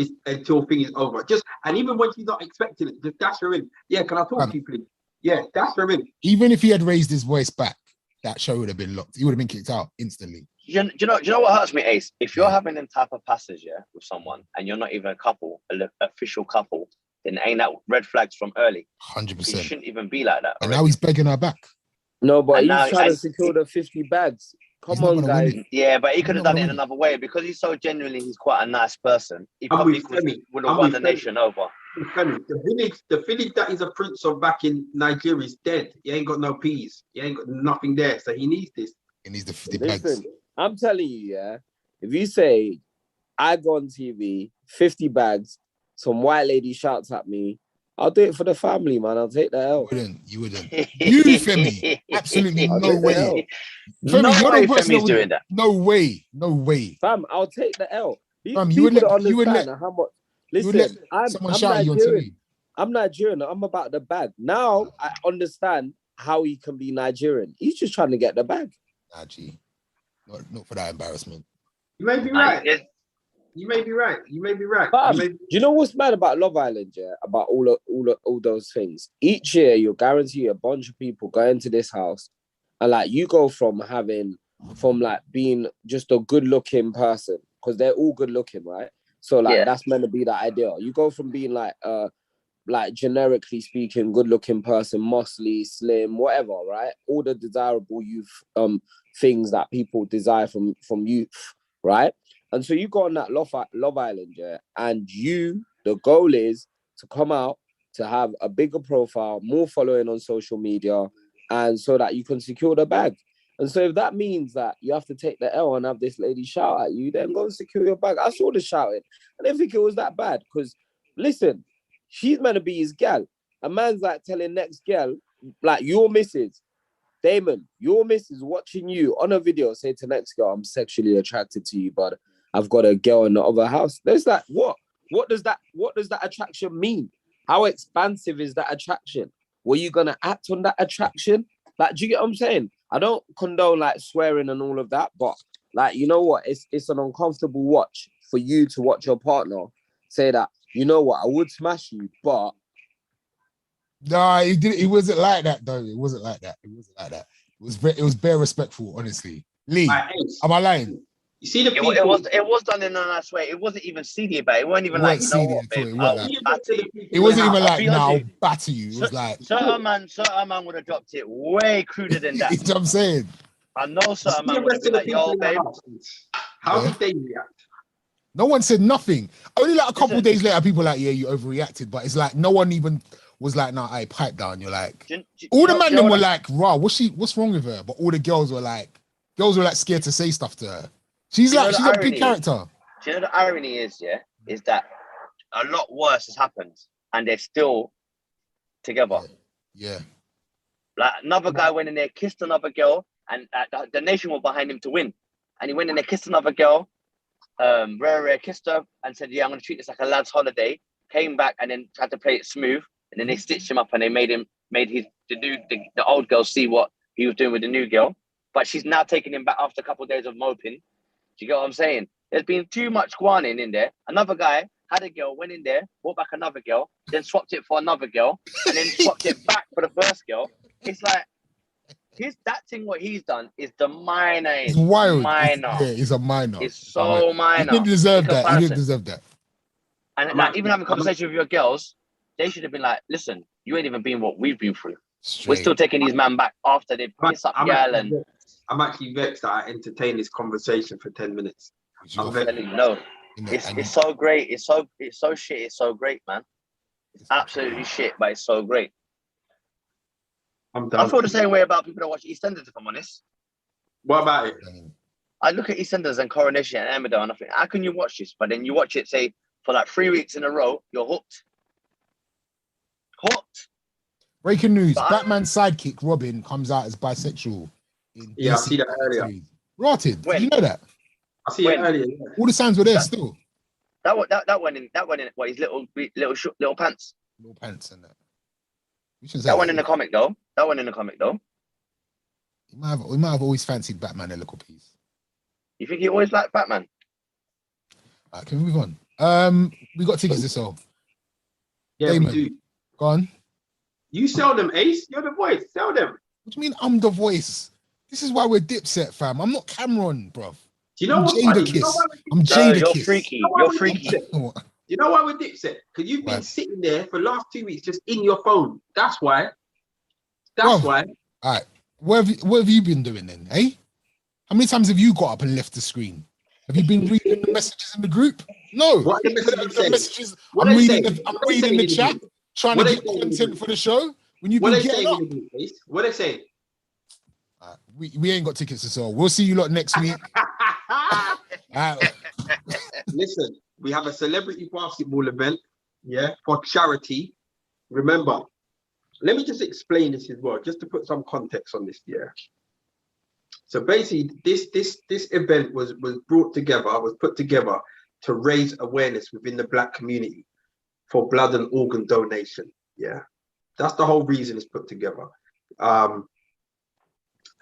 thing is over. And even when she's not expecting it, just dash her in. Yeah, can I talk to you, please? Yeah, dash her in. Even if he had raised his voice back, that show would have been locked. He would have been kicked out instantly. Do you know what hurts me, Ace? If you're having them type of passes, with someone, and you're not even a couple, an official couple, then ain't that red flags from early? 100%. It shouldn't even be like that. And now he's begging her back. No, but he's trying to secure the 50 bags. Come on, guys. Yeah, but he could He's have not done it in gonna win another way because he's so genuinely, he's quite a nice person. He I'm probably with Femi. would have I'm won with the Femi. nation over. Femi, the village that he's a prince of back in Nigeria is dead. He ain't got no peas. He ain't got nothing there. So he needs this. He needs the 50 Listen, bags. I'm telling you, yeah. If you say I go on TV, 50 bags, some white lady shouts at me, I'll do it for the family, man. I'll take the L. You wouldn't. You, Femi. Absolutely I'll no take the way. L. Femi, No you're way the person Femi's doing that. No way. No way. Fam, I'll take the L. These Fam, people don't understand how much. you would let Listen, I'm someone shout at you on Nigerian. TV. I'm Nigerian. I'm about the bag. Now I understand how he can be Nigerian. He's just trying to get the bag. Nah, G. Not for that embarrassment. You may be right. You may be right. You may be right. Fam, do you know what's mad about Love Island? Yeah, about all those things. Each year, you'll guarantee a bunch of people going to this house, and like you go from like being just a good-looking person because they're all good-looking, right? So like that's meant to be the ideal. You go from being like generically speaking, good-looking person, muscly, slim, whatever, right? All the desirable youth things that people desire from youth, right? And so you go on that Love Island, yeah, and the goal is to come out, to have a bigger profile, more following on social media, and so that you can secure the bag. And so if that means that you have to take the L and have this lady shout at you, then go and secure your bag. I saw the shouting. I didn't think it was that bad because, listen, she's meant to be his gal. A man's like telling next gal, like your missus, Damon, your missus watching you on a video say to next girl, I'm sexually attracted to you, but I've got a girl in the other house. There's like, what? What does that attraction mean? How expansive is that attraction? Were you gonna act on that attraction? Like, do you get what I'm saying? I don't condone like swearing and all of that, but like, you know what? It's an uncomfortable watch for you to watch your partner say that, you know what, I would smash you, but Nah, it wasn't like that though. It wasn't like that. It was bare respectful, honestly. Lee, am I lying? You see the people. It was done in a nice way. It wasn't even seedy about it. It wasn't even like, you know what, babe, it wasn't even like, now I'll batter you. It was like certain man would have dropped it way cruder than that. You know what I'm saying? I know certain man would have been like, yo, babe. How did they react? No one said nothing. Only like a couple of days later, people were like, yeah, you overreacted. But it's like no one even was like, nah, I pipe down. You're like, all the men were like, rah, what's wrong with her? But all the girls were like scared to say stuff to her. She's a big character. Do you know the irony is that a lot worse has happened and they're still together. Yeah. Like another guy went in there, kissed another girl, and the nation were behind him to win. And he went in there, kissed another girl, Rare kissed her and said, yeah, I'm going to treat this like a lad's holiday. Came back and then tried to play it smooth. And then they stitched him up and they made the old girl see what he was doing with the new girl. But she's now taking him back after a couple of days of moping. Do you get what I'm saying? There's been too much guanin in there. Another guy had a girl, went in there, brought back another girl, then swapped it for another girl, and then swapped it back for the first girl. It's like, what he's done is the minor. It's wild. Minor. It's a minor. It's so minor. He didn't deserve that. He didn't deserve that. And like, even having a conversation with your girls, they should have been like, listen, you ain't even been what we've been through. Straight. We're still taking these men back after they piss up gal and... I'm actually vexed that I entertained this conversation for 10 minutes. I'm telling you, no. It's so great. It's so shit. It's so great, man. It's absolutely shit, but it's so great. I'm done. I feel the same way about people that watch EastEnders, if I'm honest. What about it? I look at EastEnders and Coronation and Emmerdale and I think, how can you watch this? But then you watch it, say, for like 3 weeks in a row, you're hooked. Hooked. Breaking news, Batman's sidekick, Robin, comes out as bisexual. I see that earlier. Rotted. Did you know that? I see it earlier. Yeah. All the signs were there still. That went in what, his little pants. Little pants and that. That one in the comic though. We might have always fancied Batman a little piece. You think he always liked Batman? Alright, can we move on? We got tickets to sell. Yeah, Damon, we do. Go on. You sell them, Ace. You're the voice. Sell them. What do you mean I'm the voice? This is why we're Dipset, fam. I'm not Cameron, bruv. Do you know what's funny? I'm Jada You're Kiss. freaky. You're freaky. You know why we're Dipset? Because you've been sitting there for the last 2 weeks just in your phone. That's why. That's why. All right. What have you been doing then, eh? How many times have you got up and left the screen? Have you been reading the messages in the group? No. What are the messages? What I'm they reading say? the, I'm What they reading say the in the chat, group? trying What to they get say in the content group? for the show. When you've What been they say getting in up. the group, please? What they say? We ain't got tickets to sell. We'll see you lot next week. Listen, we have a celebrity basketball event, yeah, for charity. Remember, let me just explain this as well, just to put some context on this, yeah. So basically, this event was put together to raise awareness within the Black community for blood and organ donation. Yeah, that's the whole reason it's put together. And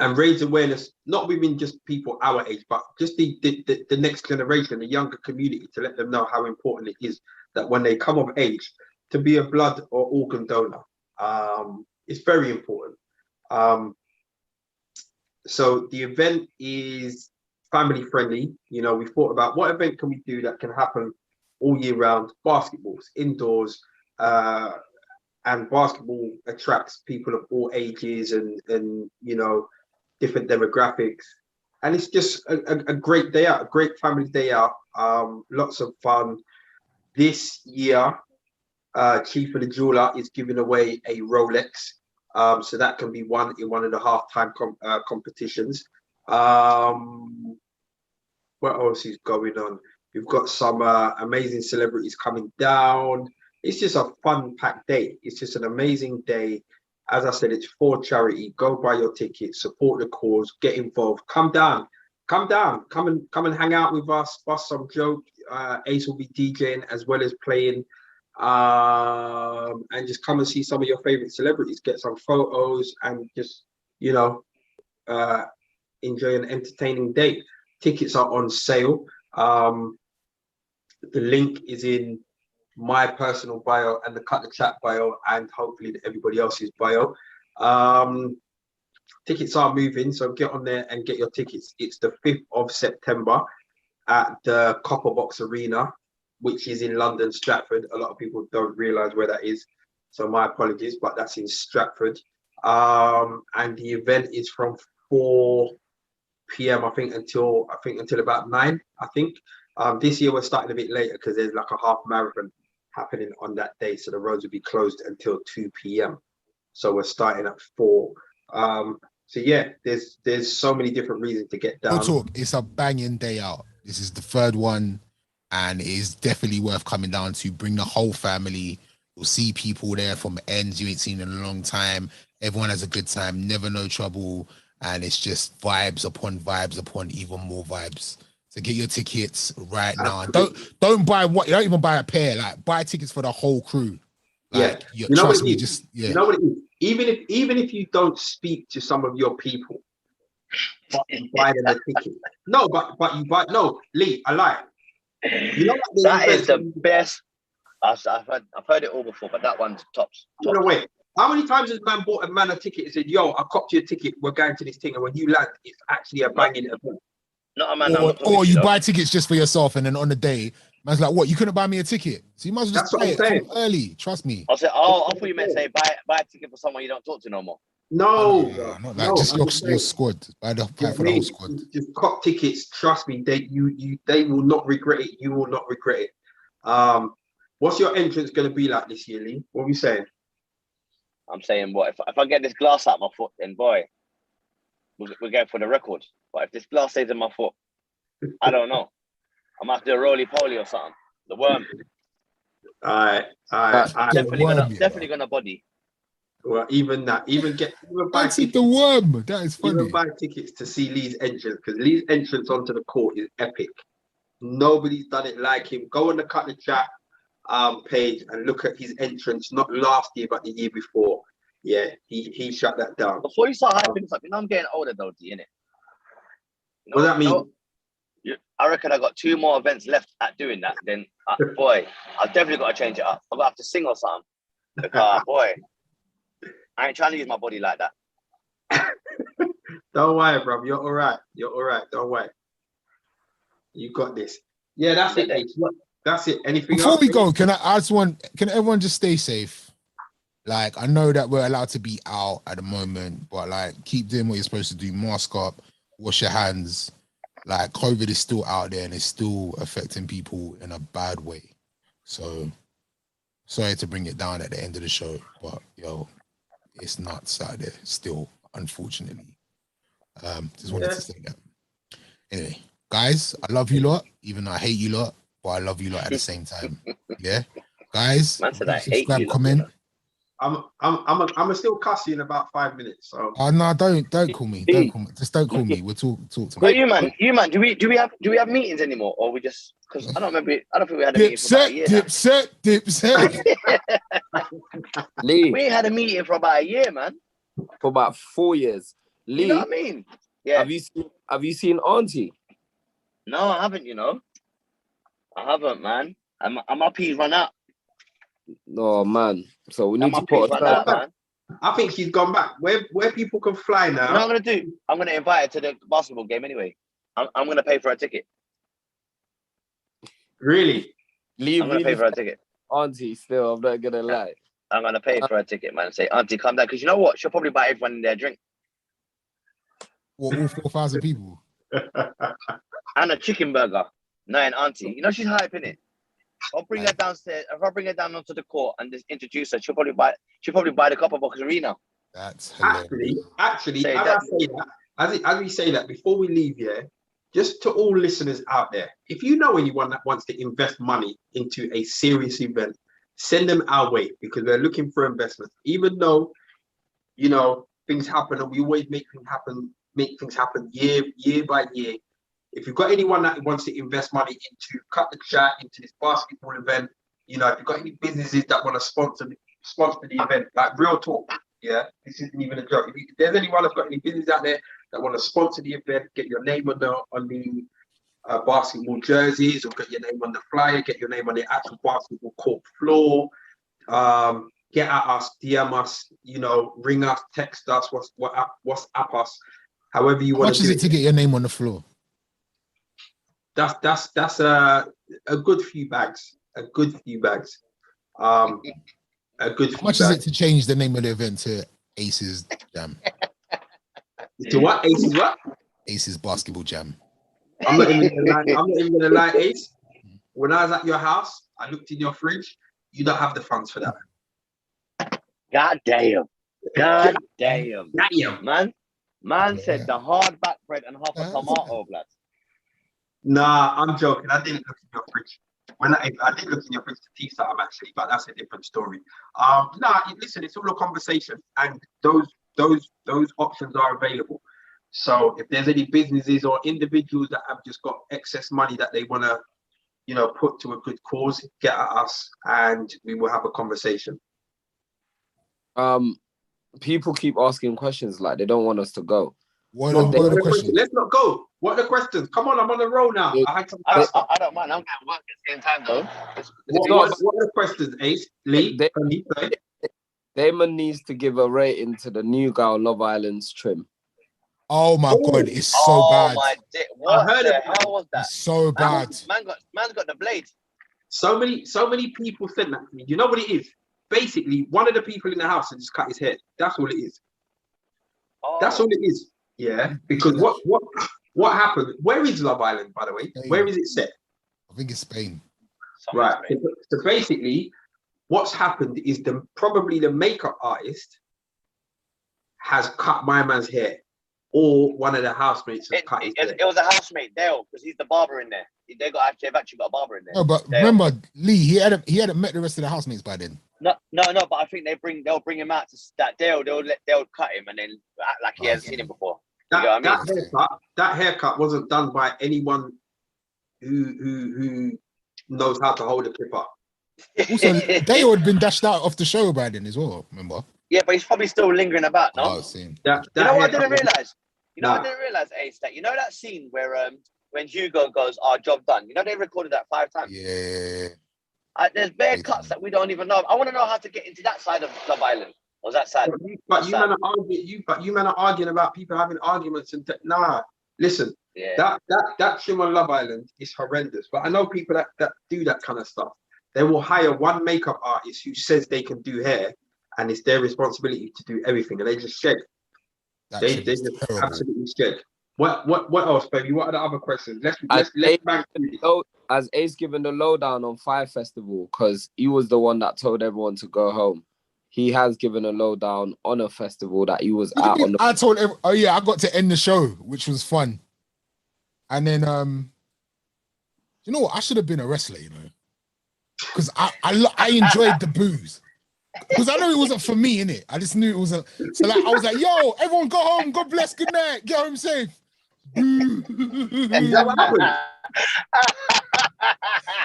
raise awareness, not within just people our age, but just the next generation, the younger community, to let them know how important it is that when they come of age to be a blood or organ donor. It's very important. So the event is family friendly. You know, we thought about what event can we do that can happen all year round. Basketballs, indoors, and basketball attracts people of all ages and you know, different demographics. And it's just a great day out, a great family day out. Lots of fun. This year, Chief of the Jeweler is giving away a Rolex. So that can be won in one of the halftime competitions. What else is going on? We've got some amazing celebrities coming down. It's just a fun-packed day. It's just an amazing day. As I said, it's for charity. Go buy your tickets, support the cause, get involved. Come down, come and hang out with us. Bust some joke. Ace will be DJing as well as playing. And just come and see some of your favorite celebrities, get some photos, and just, you know, enjoy an entertaining day. Tickets are on sale. The link is in my personal bio and the Cut the Chat bio, and hopefully everybody else's bio. Tickets are moving, so get on there and get your tickets. It's the 5th of September at the Copper Box Arena, which is in London, Stratford. A lot of people don't realise where that is, so my apologies, but that's in Stratford. And the event is from 4 p.m. I think until about 9. I think this year we're starting a bit later because there's like a half marathon happening on that day, so the roads will be closed until 2 p.m. So we're starting at 4. So yeah, there's so many different reasons to get down. No talk. It's a banging day out. This is the 3rd one, and it is definitely worth coming down to. Bring the whole family. You'll see people there from ends you ain't seen in a long time. Everyone has a good time, never no trouble, and it's just vibes upon even more vibes. So get your tickets right now. Don't buy what you don't even buy a pair. Like, buy tickets for the whole crew. Like, yeah, you know trust what me, it is? just yeah. You know what it is? Even if you don't speak to some of your people, but you buy them a ticket. No, but you buy. No, Lee, I lie. You know what? That is the best. I've heard it all before, but that one's tops. No, wait. How many times has man bought a man a ticket and said, "Yo, I copped you a ticket. We're going to this thing," and when you land, it's actually a banging event. Not a man. Or you buy tickets just for yourself, and then on the day, man's like, "What? You couldn't buy me a ticket?" So you must just buy it from early. Trust me. I said, "Oh, I thought you meant say buy a ticket for someone you don't talk to no more." No, not like just your squad. Buy for the whole squad. Just cop tickets. Trust me, they will not regret it. You will not regret it. What's your entrance going to be like this year, Lee? What are we saying? I'm saying, what if I get this glass out my foot, then boy, we're going for the record. But if this glass stays in my foot, I don't know. I might have to do a roly poly or something. The worm. All right. Definitely gonna body. Well, even that, even buy tickets. The worm. That is funny. Even buy tickets to see Lee's entrance, because Lee's entrance onto the court is epic. Nobody's done it like him. Go on the Cut the Chat page and look at his entrance, not last year but the year before. Yeah, he shut that down. Before you start hyping this up, I'm getting older though, innit? What does that mean? I reckon I got 2 more events left at doing that. Then, boy, I've definitely got to change it up. I'm gonna have to sing or something. Because, boy, I ain't trying to use my body like that. Don't worry, bro. You're all right. Don't worry. You got this. Yeah, that's it. That's it. Anything Before else? we go, can everyone just stay safe? Like, I know that we're allowed to be out at the moment, but like, keep doing what you're supposed to do. Mask up, wash your hands. Like, COVID is still out there and it's still affecting people in a bad way. So sorry to bring it down at the end of the show, but yo, it's nuts out there still, unfortunately. Just wanted to say that. Anyway, guys, I love you lot, even though I hate you lot, but I love you lot at the same time. Yeah, guys, Man said I hate subscribe, you lot, comment. I'm still cuss you in about 5 minutes. So Oh no, don't call me. Don't call me. Just don't call me. We'll talk to But me. you man, do we have meetings anymore, or we just, because I don't remember. I don't think we had a meeting for about a year. Dipset. Lee, We ain't had a meeting for about a year, man. for about 4 years. Lee, You know what I mean? Yeah. have you seen Auntie? No, I haven't. You know, I haven't, man. My peas run out. Oh man, so we need My to put peas run out, man. I think she's gone back. Where people can fly now. You know what I'm gonna do? I'm gonna invite her to the basketball game anyway. I'm gonna pay for a ticket. Really? Lee I'm gonna pay really for a ticket. Auntie still. I'm not gonna lie. I'm gonna pay for a ticket, man. Say, Auntie, come down, because you know what? She'll probably buy everyone in their drink What, all 4,000 people? and a chicken burger. No, and Auntie, you know she's hyping it. I'll bring her downstairs. If I bring her down onto the court and just introduce her, she'll probably buy the Copper Box Arena. That's hilarious. Actually, Say as that. I say that, as we say that, before we leave here, just to all listeners out there, if you know anyone that wants to invest money into a serious event, send them our way, because we're looking for investment. Even though, you know, things happen and we always make things happen year by year. If you've got anyone that wants to invest money into Cut the Chat, into this basketball event, you know, if you've got any businesses that want to sponsor the event, like real talk, yeah, this isn't even a joke. If there's anyone that's got any business out there that want to sponsor the event, get your name on the basketball jerseys, or get your name on the flyer, get your name on the actual basketball court floor, get at us, DM us, you know, ring us, text us, WhatsApp us, however you want to do it. How much is it to get your name on the floor? That's a good few bags. A good few bags. How much is it to change the name of the event to Aces Jam? To what? Aces what? Aces Basketball Jam. I'm not even gonna lie, Ace. When I was at your house, I looked in your fridge. You don't have the funds for that. God damn. God damn. Damn. Man said the hard back bread and half a tomato, blood. Nah, I'm joking. I didn't look in your fridge. I did look in your fridge to tease that actually, but that's a different story. Listen, it's all a conversation, and those options are available. So if there's any businesses or individuals that have just got excess money that they want to, you know, put to a good cause, get at us and we will have a conversation. People keep asking questions like they don't want us to go. What are the questions? Let's not go. What are the questions? Come on, I'm on the roll now. I don't mind. I'm going to work at the same time, though. What are the questions, Ace? Lee? Damon needs to give a rating to the new girl Love Island's trim. Oh my God, it's so bad. My dick. What the hell was that? It's so bad. Man's got the blade. So many people said that to me. You know what it is? Basically, one of the people in the house had just cut his hair. That's all it is. That's all it is. Yeah, because what happened? Where is Love Island, by the way? Spain. Where is it set? I think it's Spain. Right. So basically, what's happened is probably the makeup artist has cut my man's hair, or one of the housemates has cut his hair. It was a housemate, Dale, because he's the barber in there. They've actually got a barber in there. No, but Dale. Remember, Lee, he hadn't met the rest of the housemates by then. No, but I think they'll bring him out to that Dale. They'll cut him and then act like he hasn't seen him before. That haircut wasn't done by anyone who knows how to hold a clipper. Also, Dale had been dashed out of the show by then as well, remember? Yeah, but he's probably still lingering about, no? Oh, you know what I didn't realise? I didn't realise, Ace, that you know that scene where when Hugo goes, job done. You know they recorded that 5 times. Yeah. There's bare cuts that we don't even know. I want to know how to get into that side of Love Island. Or that side. But you men are arguing about people having arguments and nah. Listen, that trim on Love Island is horrendous. But I know people that do that kind of stuff. They will hire one makeup artist who says they can do hair, and it's their responsibility to do everything, and they just shed. They just absolutely shed. What else, baby? What are the other questions? Let's bang through this. Has Ace given the lowdown on Fire Festival? Because he was the one that told everyone to go home. He has given a lowdown on a festival that he was at on the. I told everyone, oh yeah, I got to end the show, which was fun. And then you know what? I should have been a wrestler, you know. Because I enjoyed the booze. Because I know it wasn't for me, innit? I just knew it wasn't. So like I was like, yo, everyone go home, God bless, good night, get home safe. Is that what happened?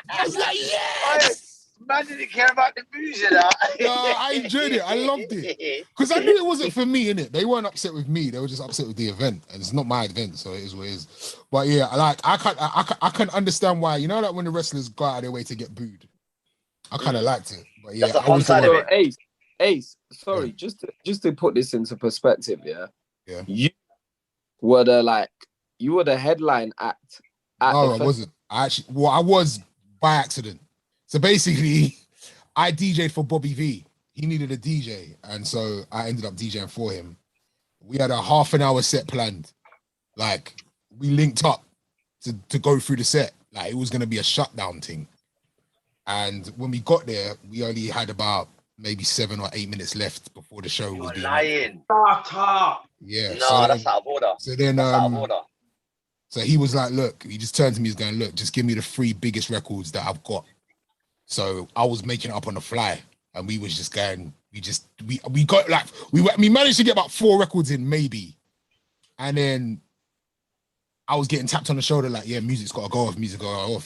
I was like, yes! Man didn't care about the booze, you know. I enjoyed it. I loved it. Because I knew it wasn't for me, innit? They weren't upset with me. They were just upset with the event. And it's not my event, so it is what it is. But yeah, like I can understand why, you know, like when the wrestlers go out of their way to get booed. I kind of liked it. But yeah, that's the fun side of it. Ace, sorry, Yeah. just to put this into perspective, yeah. Yeah. You were the headline act at No, the I wasn't. I was by accident. So basically, I DJ'd for Bobby V. He needed a DJ, and so I ended up DJing for him. We had a half an hour set planned. Like, we linked up to go through the set. Like, it was going to be a shutdown thing. And when we got there, we only had about maybe 7 or 8 minutes left before the show was You're being lying. Stop. Yeah. No, that's out of order. So then, That's out of order. so he was like, look, he just turned to me, he's going, look, just give me the 3 biggest records that I've got. So I was making it up on the fly, and we was just going, we got like, we managed to get about 4 records in maybe. And then I was getting tapped on the shoulder like, yeah, music's got to go off.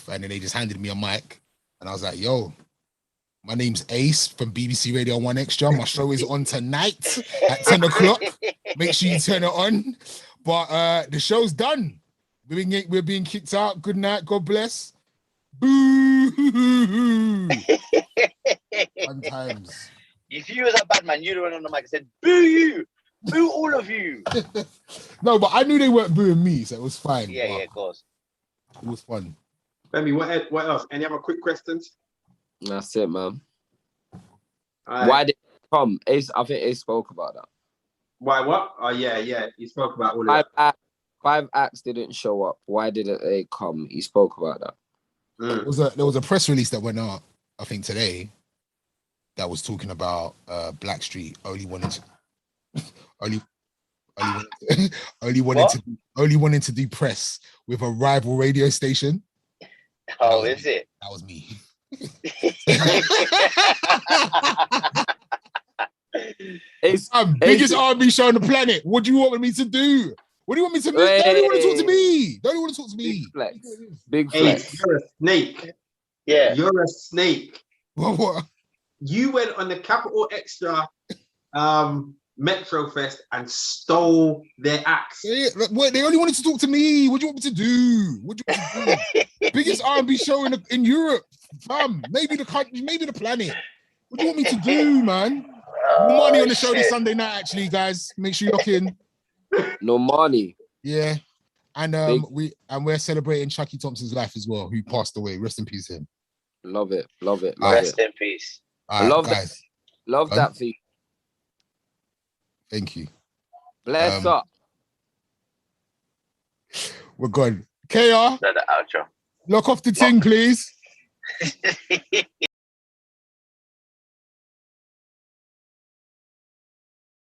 And then they just handed me a mic, and I was like, yo, my name's Ace from BBC Radio 1 Extra. My show is on tonight at 10 o'clock. Make sure you turn it on. But the show's done. We're being kicked out. Good night. God bless. Boo. Fun times. If you was a bad man, you'd have went on the mic and said, boo you. Boo all of you. No, but I knew they weren't booing me, so it was fine. Yeah, of course. It was fun. Baby, what else? Any other quick questions? That's it, man. Right. Why did it come? Ace, I think Ace spoke about that. Why what? Oh yeah. He spoke about all of that. 5 acts didn't show up. Why didn't they come? He spoke about that. There was a press release that went out, I think today, that was talking about Blackstreet only wanted to do press with a rival radio station. Oh, is it? That was me. Biggest R&B show on the planet. What do you want me to do? What do you want me to do? Don't you want to talk to me? Don't you want to talk to me? Big flex. Hey, you're a snake. Yeah. You're a snake. What? You went on the Capital Extra Metro Fest and stole their acts. They only wanted to talk to me. What do you want me to do? What do you want me to do? Biggest R&B show in Europe, fam. Maybe the country, maybe the planet. What do you want me to do, man? No money on the show this Sunday night, actually, guys. Make sure you lock in. No money. Yeah. And we're celebrating Chucky Thompson's life as well, who passed away. Rest in peace, him. Love it. Rest in peace. All right, love guys. that. Love that for you. Thank you. Bless up. We're gone. KR, The outro. lock off the thing, please.